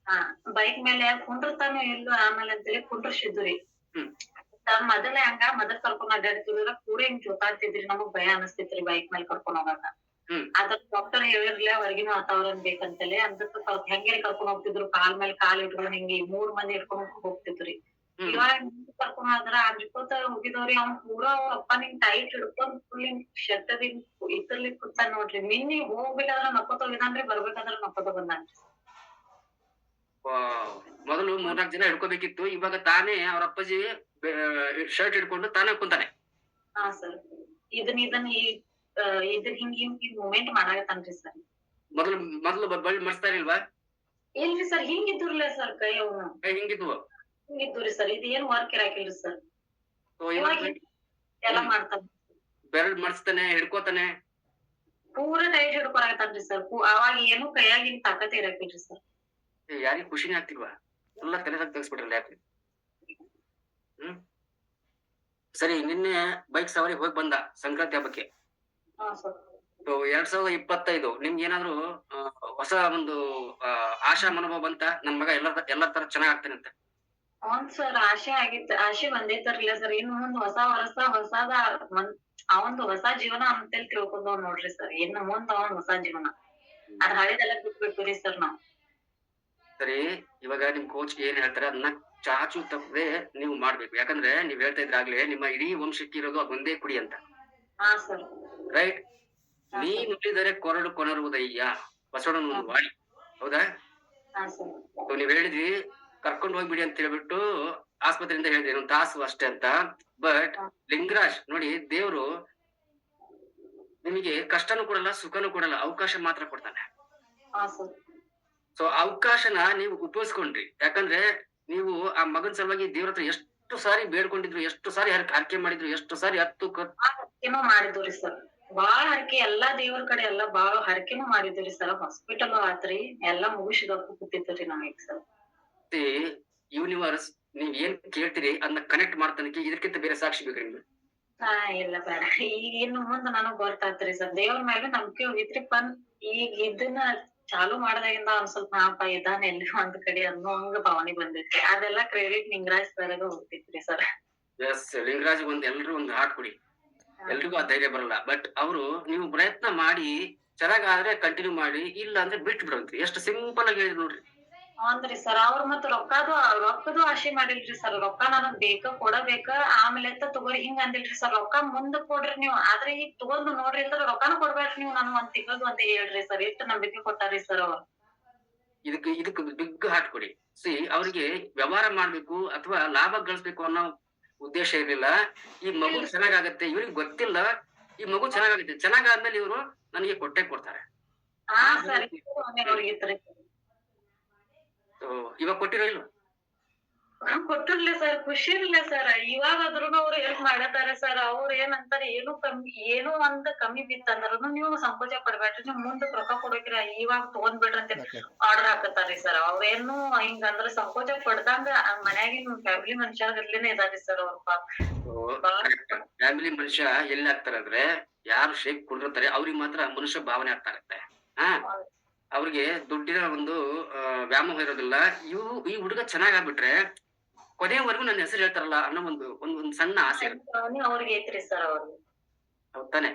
ಬೈಕ್ ಮೇಲೆ ಕುಂಡ್ರತಾನು ಇಲ್ಲ ಆಮೇಲೆ ಅಂತೇಳಿ ಕುಂಡ್ರಸಿದ್ರಿ. ಸರ್ ಮೊದಲ ಹಂಗ ಮೊದಲ್ ಕರ್ಕೊಂಡ್ ಅಡ್ಡಾಡ್ತಿದ್ರ ಕೂಡ ಹಿಂಗ್ ಜೋತಾಡ್ತಿದ್ರಿ ನಮಗ್ ಭಯ ಅನಸ್ತಿತ್ರಿ ಬೈಕ್ ಮೇಲ್ ಕರ್ಕೊಂಡ್ ಹೋಗಾಕ. ಅದ್ರ ಡಾಕ್ಟರ್ ಹೇಳಿರ್ಲಿಲ್ಲ ಹೊರಗಿನ ವಾತಾವರಣ ಬೇಕಂತಲೇ ಅದಕ್ಕ ಹೆಂಗೆ ಕರ್ಕೊಂಡ್ ಹೋಗ್ತಿದ್ರು ಕಾಲ್ ಮೇಲೆ ಕಾಲ್ ಇಟ್ಕೊಂಡ್ ಹಿಂಗೆ 3 ಮಂದಿ ಹಿಡ್ಕೊಂಡ್ ಹೋಗ್ತಿದ್ರಿ. ಇವಾಗ ಕರ್ಕೊಂಡ್ ಹೋದ್ರ ಅನ್ಕೋತ ಹೋಗಿದವ್ರಿ ಅವ್ನ್ ಪೂರಾ ಅವ್ರ ಅಪ್ಪ ನಿಂಗ್ ಟೈಟ್ ಹಿಡ್ಕೊಂಡ್ ಫುಲ್ ಹಿಂಗ್ ಶೆಟ್ಟದಿಂದ ಇದ್ರಲ್ಲಿ ಕೂತಾನ ನೋಡ್ರಿ. ನಿನ್ನೆ ಹೋಗ್ಬೇಕಾದ್ರ ನಕ್ಕೋತ ಹೋಗಿದಾನ್ರಿ, ಬರ್ಬೇಕಾದ್ರ ನಕ್ಕೋತ ಬಂದಾನ್ರಿ. ಮೊದಲು 3-4 ಜನ ಹಿಡ್ಕೋಬೇಕಿತ್ತು, ಇವಾಗ ತಾನೇ ಅವ್ರ ಅಪ್ಪಾಜಿ ಶರ್ಟ್ ಹಿಡ್ಕೊಂಡು ತಾನೇ ಕುಂತಾನೆ. ಹಾ ಸರ್, ಇದನ್ನ ಹಿಂಗ್ ಮೂಮೆಂಟ್ ಮಾಡಾಕತ್ತಾನ್ರಿ ಸರ್. ಮೊದಲು ಬಳ್ಳಿ ಮರ್ಸ್ತಾ ಇಲ್ವಾ? ಇಲ್ರಿ ಸರ್, ಹಿಂಗಿದ್ರಲ್ಲ ಸರ್ ಕೈ ಅವ್ನು ಹಿಂಗಿದ್ವು ಹಿಂಗಿದ್ರಿ ಸರ್. ಇದು ಏನ್ ವರ್ಕ್ ಇರಾಕಿಲ್ರಿ ಸರ್. ಎಲ್ಲಾ ಮಾಡ್ತಾನ, ಬೆರಳ್ ಮರ್ಸ್ತಾನೆ, ಹಿಡ್ಕೋತಾನೆ, ಪೂರಾ ಟೈಟ್ ಹಿಡ್ಕೊಳಕತ್ತಾನ್ರಿ ಸರ್. ಅವಾಗ ಏನು ಕೈಯಾಗಿನ ತಾಕತ್ ಇರಾಕಿಲ್ರಿ ಸರ್. ಯಾರಿಗ್ ಖುಷಿನೇ ಆಗ್ತಿಲ್ವಾ? ಎಲ್ಲ ತಲೆದಾಗ ತೆಗಿಸ್ಬಿಟ್ರಲ್ಲ ಯಾಕೆ? ಸರಿ, ನಿನ್ನೆ ಬೈಕ್ ಸವಾರಿ ಹೋಗಿ ಬಂದ ಸಂಕ್ರಾಂತಿ ಹಬ್ಬಕ್ಕೆ. 2025 ನಿಮ್ಗೆ ಏನಾದ್ರು ಹೊಸ ಒಂದು ಆಶಾ ಮನೋಭಾವ ಬಂತ? ನನ್ ಮಗ ಎಲ್ಲಾ ತರ ಚೆನ್ನಾಗ್ ಆಗ್ತಾನೆ ಅಂತ? ಹೌನ್ ಸರ್, ಆಶೆ ಆಗಿತ್ತು, ಆಶೆ ಬಂದೈತಾರಿಲ್ಲ ಸರ್. ಇನ್ನು ಮುಂದ್ ಹೊಸದ ಅವಂದು ಹೊಸ ಜೀವನ ಅಂತೇಳಿ ತಿಳ್ಕೊಂಡವ್ ನೋಡ್ರಿ ಸರ್. ಇನ್ನು ಮುಂದ್ ಅವನ್ ಹೊಸ ಜೀವನ, ಅದ್ ಹಳೆದೆಲ್ಲ ಬಿಟ್ಬಿಟ್ರಿ ಸರ್ ನಾವ್. ಸರಿ, ಇವಾಗ ನಿಮ್ ಕೋಚ್ ಏನ್ ಹೇಳ್ತಾರೆ ಅದನ್ನ ಚಾಚು ತಪ್ಪದೆ ನೀವು ಮಾಡ್ಬೇಕು. ಯಾಕಂದ್ರೆ ನೀವ್ ಹೇಳ್ತಾ ಇದ್ರಾಗ್ಲೇ ನಿಮ್ಮ ಇಡೀ ವಂಶಕ್ಕೆ ಇರೋದು ಅದೊಂದೇ ಕುಡಿ ಅಂತ. ಹಾ ಸರ್, ರೈಟ್. ನೀ ನುಡಿದರೆ ಕೊರಡು ಕೊನರುವುದಯ್ಯ ಬಸವಣ್ಣನ ವಾಣಿ, ಹೌದಾ? ನೀವ್ ಹೇಳಿದ್ವಿ ಕರ್ಕೊಂಡ್ ಹೋಗ್ಬಿಡಿ ಅಂತ ಹೇಳ್ಬಿಟ್ಟು ಆಸ್ಪತ್ರೆಯಿಂದ ಹೇಳಿದ್ರಿ 1 ತಾಸು ಅಷ್ಟೇ ಅಂತ. ಬಟ್ ಲಿಂಗರಾಜ್ ನೋಡಿ, ದೇವ್ರು ನಿಮಗೆ ಕಷ್ಟನೂ ಕೊಡಲ್ಲ, ಸುಖನೂ ಕೊಡಲ್ಲ, ಅವಕಾಶ ಮಾತ್ರ ಕೊಡ್ತಾನೆ. ಸೊ ಅವಕಾಶನ ನೀವು ಉಪಯೋಗಿಸ್ಕೊಂಡ್ರಿ. ಯಾಕಂದ್ರೆ ನೀವು ಆ ಮಗನ್ ಸಲುವಾಗಿ ದೇವ್ರ ಹತ್ರ ಎಷ್ಟು ಸಾರಿ ಬೇಡ್ಕೊಂಡಿದ್ರು, ಎಷ್ಟು ಸಾರಿ ಹರಕೆ ಮಾಡಿದ್ರು, ಎಷ್ಟು ಸಾರಿ ಹರಕೆನೂ ಮಾಡಿದ್ರಿ ಸರ್. ಬಾಳ ಹರಕೆ, ಎಲ್ಲಾ ದೇವ್ರ ಕಡೆ ಎಲ್ಲಾ ಬಾಳ ಹರಕೆನೂ ಮಾಡಿದ್ರಿ ಸರ್. ಹಾಸ್ಪಿಟಲ್ ಆತ್ರಿ, ಎಲ್ಲಾ ಮುಗಿಸಿದಪ್ಪ ಕೂತಿದ್ರಿ ನಮಗ್ ಸರ್. ಯೂನಿವರ್ಸ್ ನೀವ್ ಏನ್ ಕೇಳ್ತೀರಿ ಅದನ್ನ ಕನೆಕ್ಟ್ ಮಾಡ್ತಾನಕ್ಕೆ ಇದಕ್ಕಿಂತ ಬೇರೆ ಸಾಕ್ಷಿ ಬೇಕ್ರಿ ನಿಮ್ಗೆ? ಇಲ್ಲ ಬೇಡ. ಈಗ ಇನ್ನು ಮುಂದ್ ನನಗ್ ಗೊತ್ತಾತ್ರಿ ಸರ್, ದೇವ್ರ ಮೇಲೆ ನಂಬಿಕೆ ಹೋಗಿತ್ರಿ. ಈಗ ಇದನ್ನ ಚಾಲು ಮಾಡದಾಗಿಂದ ಒಂದ್ ಸ್ವಲ್ಪ ನಾಪ ಇದಾನ ಎಲ್ಲಿ ಒಂದ್ ಕಡೆ ಅನ್ನೋ ಹಂಗ ಭಾವನೆ ಬಂದೈತಿ. ಅದೆಲ್ಲಾ ಕ್ರೆಡಿಟ್ ಲಿಂಗರಾಜ್ ಸರ್ಗ ಹೋಗ್ತಿತ್ರಿ ಸರ್. ಎಸ್, ಲಿಂಗರಾಜ್ ಎಲ್ರು ಒಂದ್ ಹಾಟ್ ಕೊಡಿ. ಎಲ್ರಿಗೂ ಆ ಧೈರ್ಯ ಬರಲ್ಲ. ಬಟ್ ಅವರು ನೀವು ಪ್ರಯತ್ನ ಮಾಡಿ ಚೆನ್ನಾಗಾದ್ರೆ ಕಂಟಿನ್ಯೂ ಮಾಡಿ, ಇಲ್ಲ ಅಂದ್ರೆ ಬಿಟ್ಟು ಬಿಡ್ರಿ. ಎಷ್ಟು ಸಿಂಪಲ್ ಆಗಿ ಹೇಳಿ ನೋಡ್ರಿ. ಹೌದ್ರಿ ಸರ್, ಅವ್ರ ಮತ್ತ್ ರೊಕ್ಕದು ಆಶೆ ಮಾಡಿಲ್ರಿ ಸರ್. ರೊಕ್ಕ ನನಗ್ ಕೊಡಬೇಕ, ಆಮೇಲೆ ತಗೋರಿ ಹಿಂಗ ಅಂದಿಲ್ರಿ ಸರ್. ರೊಕ್ಕ ಮುಂದ್ ಕೊಡ್ರಿ ನೀವು, ಆದ್ರೆ ಈಗ ತಗೊಂಡ್ ನೋಡ್ರಿ ಇಲ್ದ್ರ ರೊಕ್ಕನ ಕೊಡ್ಬೇಡ್ರಿ ನೀವು, ನಾನು ಒಂದ್ ತಿಂಗಳದು ಅಂತ ಹೇಳ್ರಿ ಸರ್. ಎಷ್ಟು ನಂಬಿಕೆ ಕೊಟ್ಟಾರಿ ಸರ್ ಅವ್ರು. ಇದಕ್ಕೆ ಬಿಗ್ ಹಾಟ್ ಕೊಡಿ. ಅವ್ರಿಗೆ ವ್ಯವಹಾರ ಮಾಡ್ಬೇಕು ಅಥವಾ ಲಾಭ ಗಳಿಸ್ಬೇಕು ಅನ್ನೋ ಉದ್ದೇಶ ಇರ್ಲಿಲ್ಲ. ಈ ಮಗು ಚೆನ್ನಾಗತ್ತೆ, ಇವ್ರಿಗೆ ಗೊತ್ತಿಲ್ಲ ಈ ಮಗು ಚೆನ್ನಾಗತ್ತೆ, ಚೆನ್ನಾಗಾದ್ಮೇಲೆ ಇವ್ರು ನನಗೆ ಕೊಟ್ಟೆ ಕೊಡ್ತಾರೆ. ಇವಾಗ ಕೊಟ್ಟಿರೋ ಇಲ್ಲ? ಕೊಟ್ಟಿರ್ಲಿ ಸರ್, ಖುಷಿ ಇರ್ಲಿ ಸರ್. ಇವಾಗಾದ್ರೂ ಅವ್ರು ಹೆಲ್ಪ್ ಮಾಡತಾರ ಸರ್. ಅವ್ರ ಏನಂತಾರ, ಏನೋ ಒಂದ್ ಕಮ್ಮಿ ಬಿತ್ತಂದ್ರೂ ನೀವು ಸಂಕೋಚ ಪಡ್ಬೇಡ್ರಿ, ನೀವ್ ಮುಂದಕ್ ರೊಕ್ಕ ಕೊಡಬೇಕ್ರಿ, ಇವಾಗ ತಗೊಂಡ್ಬಿಡ್ರಂತ ಆರ್ಡರ್ ಹಾಕತಾರ್ರಿ ಸರ್. ಅವ್ರೇನು ಹಿಂಗಂದ್ರ ಸಂಕೋಚ ಪಡ್ದಂಗ ಮನ್ಯಾಗಿನ ಫ್ಯಾಮಿಲಿ ಮನುಷ್ಯರ್ಗರ್ಲೇನೆ ಇದಾರಿ ಸರ್ ಅವ್ರ. ಫ್ಯಾಮಿಲಿ ಮನುಷ್ಯ ಎಲ್ಲಿ ಆಗ್ತಾರಂದ್ರೆ, ಯಾರು ಶೇಕ್ ಕುಡಿರ್ತಾರೆ ಅವ್ರಿಗೆ ಮಾತ್ರ ಮನುಷ್ಯ ಭಾವನೆ ಆಗ್ತಾರತ್ತೆ. ಅವ್ರಿಗೆ ದುಡ್ಡಿನ ಒಂದು ವ್ಯಾಮೋಹ ಇರೋದಿಲ್ಲ. ಈ ಹುಡುಗ ಚೆನ್ನಾಗಾಗ್ಬಿಟ್ರೆ ಕೊನೆಯವರೆಗೂ ನನ್ನ ಹೆಸರು ಹೇಳ್ತಾರಲ್ಲ ಅನ್ನೋ ಒಂದ್ ಸಣ್ಣ ಆಸೆ ಅವ್ರಿಗೆ ಐತ್ರಿ ಸರ್. ಅವ್ರಿಗೆ ಹೌದಾನೆ?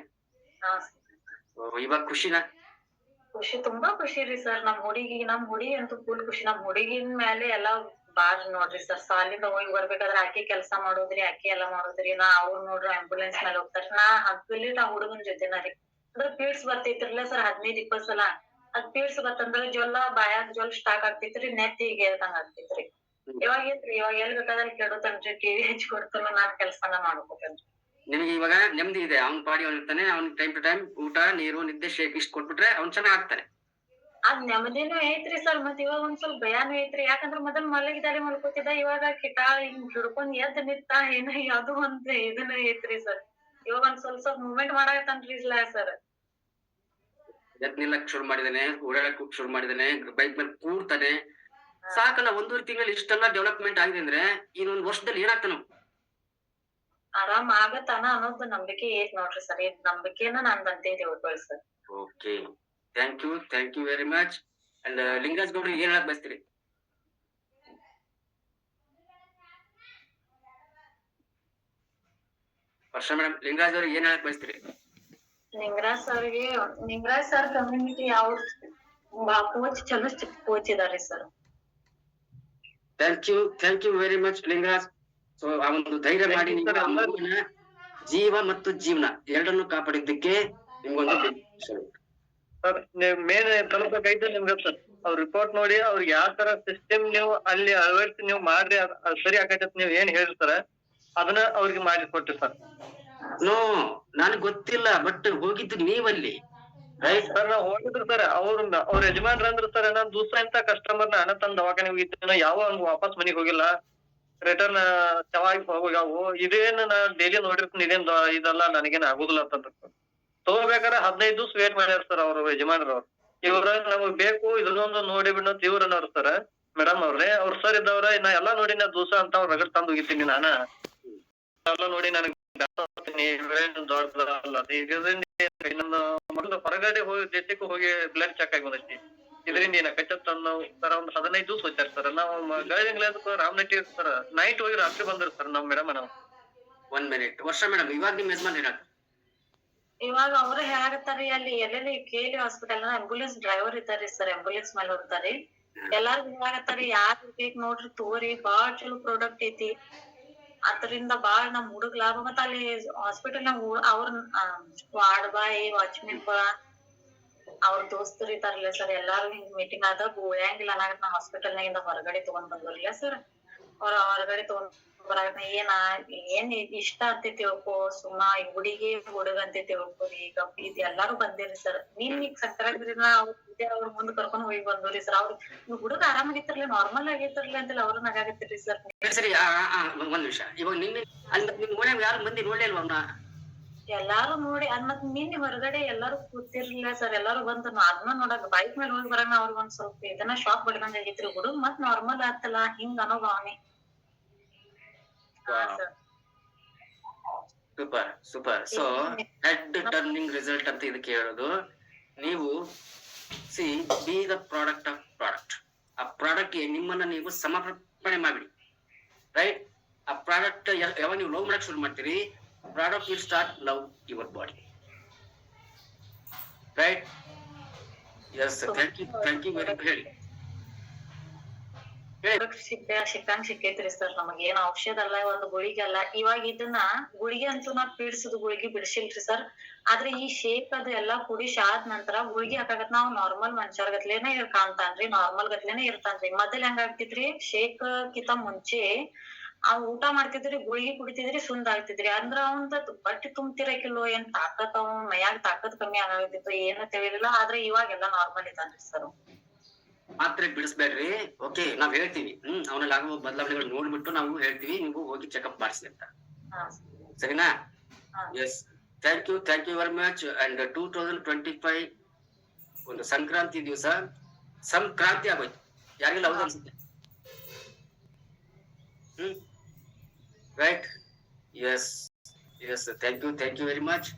ಇವಾಗ ಖುಷಿನಾ? ಖುಷಿ, ತುಂಬಾ ಖುಷಿ ರೀ ಸರ್. ನಮ್ ಹುಡುಗಿ ಅಂತೂ ಫುಲ್ ಖುಷಿ. ನಮ್ ಹುಡುಗಿನ ಮೇಲೆ ಎಲ್ಲಾ ಬಾಳ್ ನೋಡ್ರಿ ಸರ್. ಸಾಲಿಂದ ಹೋಗಿ ಬರ್ಬೇಕಾದ್ರೆ ಆಕಿ ಕೆಲ್ಸ ಮಾಡೋದ್ರಿ, ಆಕಿ ಎಲ್ಲಾ ಮಾಡೋದ್ರಿ. ಅವ್ರು ನೋಡ್ರಿ ಆಂಬುಲೆನ್ಸ್ ಮೇಲೆ ಹೋಗ್ತಾರ. ನಾ ಹುಡುಗನ್ ಜೊತೆನ ರೀ. ಅಂದ್ರೆ ಪೀಡ್ಸ್ ಬರ್ತೈತ್ರಿಲ್ಲ ಸರ್, 15-20 ಸಲ. ಅದ್ ಪೀಡ್ಸ್ ಬತ್ತಂದ್ರ ಜ್ವಲ್ಲ, ಬಾಯಾಗ ಜ್ವಲ್ ಸ್ಟಾಕ್ ಆಗ್ತೈತ್ರಿ, ನೆತ್ತಿಗೆ ಏಳ್ದಂಗ ಆಗ್ತೈತ್ರಿ. ಇವಾಗ ಎಲ್ ಬೇಕಾದ್ರೆ ಕೆಡೋತನ್ರಿ, ಟಿವಿ ಹಚ್ಚಿ ಕೊಡ್ತಾನ, ನಾನ್ ಕೆಲ್ಸನ ಮಾಡ್ಕೋತೇನ್ರಿ. ನಿಮ್ಗೆ ಇವಾಗ ನೆಮ್ಮದಿ ಇದೆ. ಅವ್ನ್ ಪಾಡಿ ಅವ್ನ್ ಇರ್ತಾನೆ, ಅವ್ನ್ ಟೈಮ್ ಟು ಟೈಮ್ ಊಟ, ನೀರು, ನಿದ್ದೆ, ಶೇಕ್ ಇಷ್ಟ ಕೊಟ್ಬಿಟ್ರೆ ಅವ್ನ್ ಚೆನ್ನಾಗ್ ಆಗ್ತಾನೆ. ಅದ್ ನೆಮ್ಮದಿನೂ ಐತ್ರಿ ಸರ್. ಮತ್ ಇವಾಗ ಒಂದ್ ಸ್ವಲ್ಪ ಭಯಾನು ಐತ್ರಿ. ಯಾಕಂದ್ರ ಮೊದಲ್ ಮಲಗಿದಾರಿ ಮಲ್ಕೋತಿದ್ದ, ಇವಾಗ ಕಿಟಾಳ ಹಿಂಗ್ ಹಿಡ್ಕೊಂಡ್ ಎದ್ದ್ ನಿಂತ ಏನ ಅದು ಒಂದ್ ಇದನ್ನ ಐತ್ರಿ ಸರ್. ಇವಾಗ ಒಂದ್ ಸ್ವಲ್ಪ ಮೂವ್ಮೆಂಟ್ ಮಾಡಾಕತ್ತಾನ್ರಿ ಇಲ್ಲ ಸರ್. ಎದ್ ನಿಲ್ಲಕ್ ಶುರು ಮಾಡಿದಾನೆ, ಓಡಾಡಕ್ ಶುರು ಮಾಡಿದಾನೆ, ಬೈಕ್ ಮೇಲೆ ಕೂರ್ತಾನೆ. ಸಾಕಲ್ಲ, 1.5 ತಿಂಗಳಲ್ಲಿ ಇಷ್ಟೆಲ್ಲ ಡೆವಲಪ್ಮೆಂಟ್ ಆಗಿದೆ ಅಂದ್ರೆ ಇನ್ನೊಂದ್ ವರ್ಷದಲ್ಲಿ ಏನಾಗ್ತಾನ? ಆರಾಮ್ ಆಗತ್ತಾನ ಅನ್ನೋದು ನಂಬಿಕೆ ಐತ್ ನೋಡ್ರಿ ಸರ್. ಈ ನಂಬಿಕೆನ ನಂದಂತೆ ದೇವ್ರ sir. Okay, thank you very much. And Lingaraj ಗೌಡ್ರಿಗೆ ಏನ್ ಹೇಳಕ್ ಬಯಸ್ತೀರಿ? ವರ್ಷ ಮೇಡಮ್, ಲಿಂಗರಾಜ್ ಅವ್ರಿಗೆ ಏನ್ ಹೇಳಕ್ ಬಯಸ್ತೀರಿ? ನಿಂಗರಾಜ್ ಸರ್ ಕಮ್ಯುನಿಟಿ ಕೋಚ್ ಚಲೋ ಕೋಚ್ ಇದಾರೆ sir. Thank you very much Lingaraj. So ಆ ಒಂದು ಧೈರ್ಯ ಮಾಡಿ ನೀವು ಆ ಮಗುವಿನ ಜೀವ ಮತ್ತು ಜೀವನ ಎರಡನ್ನು ಕಾಪಾಡಿದ್ದಕ್ಕೆ ನಿಮ್ಗೊಂದು ಸರ್ ನೀವ್ ಮೇನ್ ತಲುಪಕೈತೆ ನಿಮ್ಗೆ ಸರ್ ಅವ್ರ ರಿಪೋರ್ಟ್ ನೋಡಿ ಅವ್ರಿಗೆ ಯಾವ ತರ ಸಿಸ್ಟಮ್ ನೀವು ಅಲ್ಲಿ ಅಳವಡಿಸಿ ನೀವು ಮಾಡ್ರಿ ಅದ್ ಸರಿ ಆಗೈತೆ ನೀವ್ ಏನ್ ಹೇಳ್ತಾರ ಅದನ್ನ ಅವ್ರಿಗೆ ಮಾಡಿ ಕೊಟ್ರಿ ಸರ್. ನೋ ನನಗ್ ಗೊತ್ತಿಲ್ಲ, ಬಟ್ ಹೋಗಿದ್ದು ನೀವಲ್ಲಿ ರೈಟ್ ಸರ್ ನಾವ್ ಹೋಗಿದ್ರು ಸರ್ ಅವ್ರ ಯಜಮಾನ್ರ ಅಂದ್ರ ಸರ್ ನಾನ್ ದಿವಸ ಇಂತ ಕಸ್ಟಮರ್ ನ ತನ್ನ ದವಾಖಾನೆ ಹೋಗಿದ್ದ ಯಾವ ಹಂಗ ವಾಪಸ್ ಮನಿಗ್ ಹೋಗಿಲ್ಲ, ರಿಟರ್ನ್ ಚೆನ್ನಾಗಿ ಹೋಗ್ಯಾವು. ಇದೇನ್ ನಾ ಡೈಲಿ ನೋಡಿರ್ತೀನಿ, ಇದೇನ್ ಇದೆಲ್ಲ ನನಗೇನ್ ಆಗುದಿಲ್ಲ ಅಂತಂದ್ರ ತಗೋಬೇಕಾದ್ರೆ 15 ದಿವ್ಸ ವೇಟ್ ಮಾಡ್ಯಾರ ಸರ್ ಅವ್ರ ಯಜಮಾನ್ರವ್ರು. ಇವ್ರ ನಮಗ್ ಬೇಕು ಇದನ್ನೊಂದು ನೋಡಿ ಬಿಡ ಇವ್ರನ್ನವ್ರ ಸರ್ ಮೇಡಮ್ ಅವ್ರೆ ಅವ್ರ ಸರ್ ಇದ್ದವ್ರ ನಾ ಎಲ್ಲಾ ನೋಡಿ ನಾ ದಿವಸ ಅಂತ ಅವ್ರ ರಗಡ್ ತಂದ್ ಹೋಗಿದ್ದೀನಿ ನಾನ ಎಲ್ಲಾ ನೋಡಿ ನನಗ್ ದೊಡ್ಡದಲ್ಲ. ಇನ್ನೊಂದು ಮೊದಲು ಹೊರಗಡೆ ಹೋಗಿ ದೇಶಕ್ಕೆ ಹೋಗಿ ಬ್ಲಡ್ ಚೆಕ್ ಆಗಿ ಬಂದೈತಿ. ಇದರಿಂದ ಏನ ಕಚ್ಚತ್ ಅನ್ನೋ ಸರ್ ಒಂದ್ 15 ದಿವ್ಸ ಹೋಗ್ತಾರ ಸರ್. ನಾವು ಗಳಿಂಗ್ಲ ರಾಮನಟ್ಟಿ ಸರ್ ನೈಟ್ ಹೋಗಿ ರಾತ್ರಿ ಬಂದ್ರ ಸರ್ ನಾವ್ ಮೇಡಮ್ ನಾವು. 1 ಮಿನಿಟ್ ವರ್ಷ ಮೇಡಮ್, ಇವಾಗ ನಿಮ್ ಯಜಮಾನ್ ಹೇಳ ಇವಾಗ ಅವ್ರ ಹೇಳಾಕತ್ತಾರಿ ಅಲ್ಲಿ ಎಲ್ಲೆಲ್ಲಿ KL ಹಾಸ್ಪಿಟಲ್ ಆಂಬುಲೆನ್ಸ್ ಡ್ರೈವರ್ ಇದ್ದಾರಿ ಸರ್, ಆಂಬುಲೆನ್ಸ್ ಮೇಲೆ ಹೋಗ್ತಾರಿ. ಎಲ್ಲಾರು ಹೇಳಾಕತ್ತಾರಿ ಯಾರ್ ಬೇಕ್ ನೋಡ್ರಿ ತಗೋರಿ, ಬಾಳ್ ಚಲೋ ಪ್ರಾಡಕ್ಟ್ ಐತಿ, ಅದರಿಂದ ಬಾಳ್ ನಮ್ ಹುಡುಗ್ ಲಾಭ. ಮತ್ತ ಅಲ್ಲಿ ಹಾಸ್ಪಿಟಲ್ ಅವ್ರ ವಾರ್ಡ್ ಬಾಯ್ ವಾಚ್ಮೆನ್ ಅವ್ರ ದೋಸ್ತರು ಇದ್ದಾರಲ್ಲ ಸರ್, ಎಲ್ಲಾರು ಹಿಂಗ್ ಮೀಟಿಂಗ್ ಆದಾಗ ಉಳಿಯಂಗಿಲ್ಲ ಅನ್ನಕತ್ತ ನಾ ಹಾಸ್ಪಿಟಲ್ ನಾಗಿಂದ ಹೊರಗಡೆ ತಗೊಂಡ್ ಬಂದ್ರಲ್ಲ ಸರ್. ಅವ್ರ ಹೊರಗಡೆ ತಗೊಂಡ್ ಬರಾಕ ಏನ್ ಇಷ್ಟ ಅಂತ ತಿಳ್ಕೊ, ಸುಮ್ಮ ಹುಡುಗಿ ಹುಡುಗ ಅಂತ ತಿಳ್ಕೊರಿ. ಈಗ ಇದು ಎಲ್ಲಾರು ಬಂದಿರಿ ಸರ್. ಈಗ ಸಂಕ್ರಾಂತಿ ಅವ್ರ ಮುಂದ್ ಕರ್ಕೊಂಡ್ ಹೋಗಿ ಬಂದ್ರಿ ಸರ್. ಅವ್ರ ಹುಡುಗ ಆರಾಮಾಗಿತ್ತಿರ್ಲಿ, ನಾರ್ಮಲ್ ಆಗಿತ್ತಿರ್ಲಿ ಅಂತೇಳಿ ಅವ್ರ ನಗಾಗತ್ತಿರಿ ಸರ್. ಸರಿ ಒಂದ್ ನಿಮಿಷ, ಇವಾಗ ನಿನ್ನೆ ಅಲ್ಲಿ ನಿಮ್ ಓಣ್ಯಾಗ ಯಾರು ಮಂದಿ ನೋಡ್ಲೇ ಇಲ್ವಾ ಅವ್ನ? ಎಲ್ಲಾರು ನೋಡಿ ಮತ್ ನಿನ್ನೆ ಹೊರಗಡೆ ಎಲ್ಲಾರು ಕೂತಿರ್ಲಿಲ್ಲ ಸರ್. ಎಲ್ಲಾರು ಬಂದ್ ಅದನ್ನ ನೋಡಕ್ ಬೈಕ್ ಮೇಲೆ ಹೋಗಿ ಬರೋಣ ಅವ್ರಿಗೆ ಒಂದ್ ಸ್ವಲ್ಪ ಇದನ್ನ ಶಾಕ್ ಬಡ್ದಂಗ ಆಗೈತ್ರಿ. ಹುಡುಗ್ ಮತ್ ನಾರ್ಮಲ್ ಆತಲ್ಲ ಹಿಂಗ ಅನ್ನೋ ಭಾವನೆ. Super. So head turning result ಅಂತ ಇದಕ್ಕೆ ಹೇಳೋದು. ನೀವು B the product of product. ಆ ಪ್ರಾಡಕ್ಟ್ ಗೆ ನಿಮ್ಮನ್ನ ನೀವು ಸಮರ್ಪಣೆ ಮಾಡ್ಬಿಡಿ, ರೈಟ್? ಆ ಪ್ರಾಡಕ್ಟ್ ಯಾವಾಗ ನೀವು ಲವ್ ಮಾಡಕ್ ಶುರು ಮಾಡ್ತೀರಿ, product will start love your body, right? Yes, thank you very much. ಹೇಳಿ ಸಿಕ್ಕೈತ್ರಿ ಸರ್. ನಮಗ್ ಏನ್ ಔಷಧ ಅಲ್ಲ, ಒಂದು ಗುಳಿಗೆ ಅಲ್ಲ. ಇವಾಗ ಇದನ್ನ ಗುಳಿಗೆ ಅಂತೂ ನಾ ಪೀಡ್ಸುದು ಗುಳಿಗೆ ಬಿಡಿಸಿಲ್ರಿ ಸರ್. ಆದ್ರೆ ಈ ಶೇಕ್ ಅದು ಎಲ್ಲಾ ಕುಡಿಸಿ ಆದ ನಂತರ ಗುಳಿಗೆ ಹಾಕಾಗತ್ ನಾವ್ ನಾರ್ಮಲ್ ಮನುಷ್ಯರ್ ಗತ್ಲೇನೆ ಕಾಣ್ತಾನ್ರಿ, ನಾರ್ಮಲ್ ಗತ್ಲೇನೆ ಇರ್ತಾನ್ರಿ. ಮೊದಲ್ ಹೆಂಗ ಆಗ್ತಿದ್ರಿ, ಶೇಕ್ ಕಿಂತ ಮುಂಚೆ ಊಟ ಮಾಡ್ತಿದ್ರಿ, ಗುಳಿಗೆ ಕುಡಿತಿದ್ರಿ, ಸುಂದ್ ಆಗ್ತಿದ್ರಿ. ಅಂದ್ರ ಅವಂದ ಬಟ್ಟಿ ತುಂಬ್ತಿರಕಿಲ್ಲೋ, ಏನ್ ತಾಕತ್ ಮೈಯಾಗ ತಾಕತ್ ಕಮ್ಮಿ ಆಗತ್ತಿತ್ತು, ಏನು ತಿಳಿಲಿಲ್ಲ. ಆದ್ರೆ ಇವಾಗೆಲ್ಲಾ ನಾರ್ಮಲ್ ಇದ್ದಾನ್ರಿ ಸರ್. ಮಾತ್ರೆ ಬಿಡಿಸ್ಬೇಡ್ರಿ, ಓಕೆ? ನಾವ್ ಹೇಳ್ತೀವಿ, ಅವನಲ್ಲಿ ಆಗುವ ಬದಲಾವಣೆಗಳು ನೋಡ್ಬಿಟ್ಟು ನಾವು ಹೇಳ್ತೀವಿ, ನೀವು ಹೋಗಿ ಚೆಕ್ಅಪ್ ಮಾಡಿಸಿ ಅಂತ, ಸರಿನಾ? Yes, thank you very much. And 2025 ಒಂದು ಸಂಕ್ರಾಂತಿ ದಿವಸ ಸಂಕ್ರಾಂತಿ ಆಗೋಯ್ತು, ಯಾರಿಗೆಲ್ಲ ಹೌದು ಅನ್ಸುತ್ತೆ, right? Yes, thank you very much.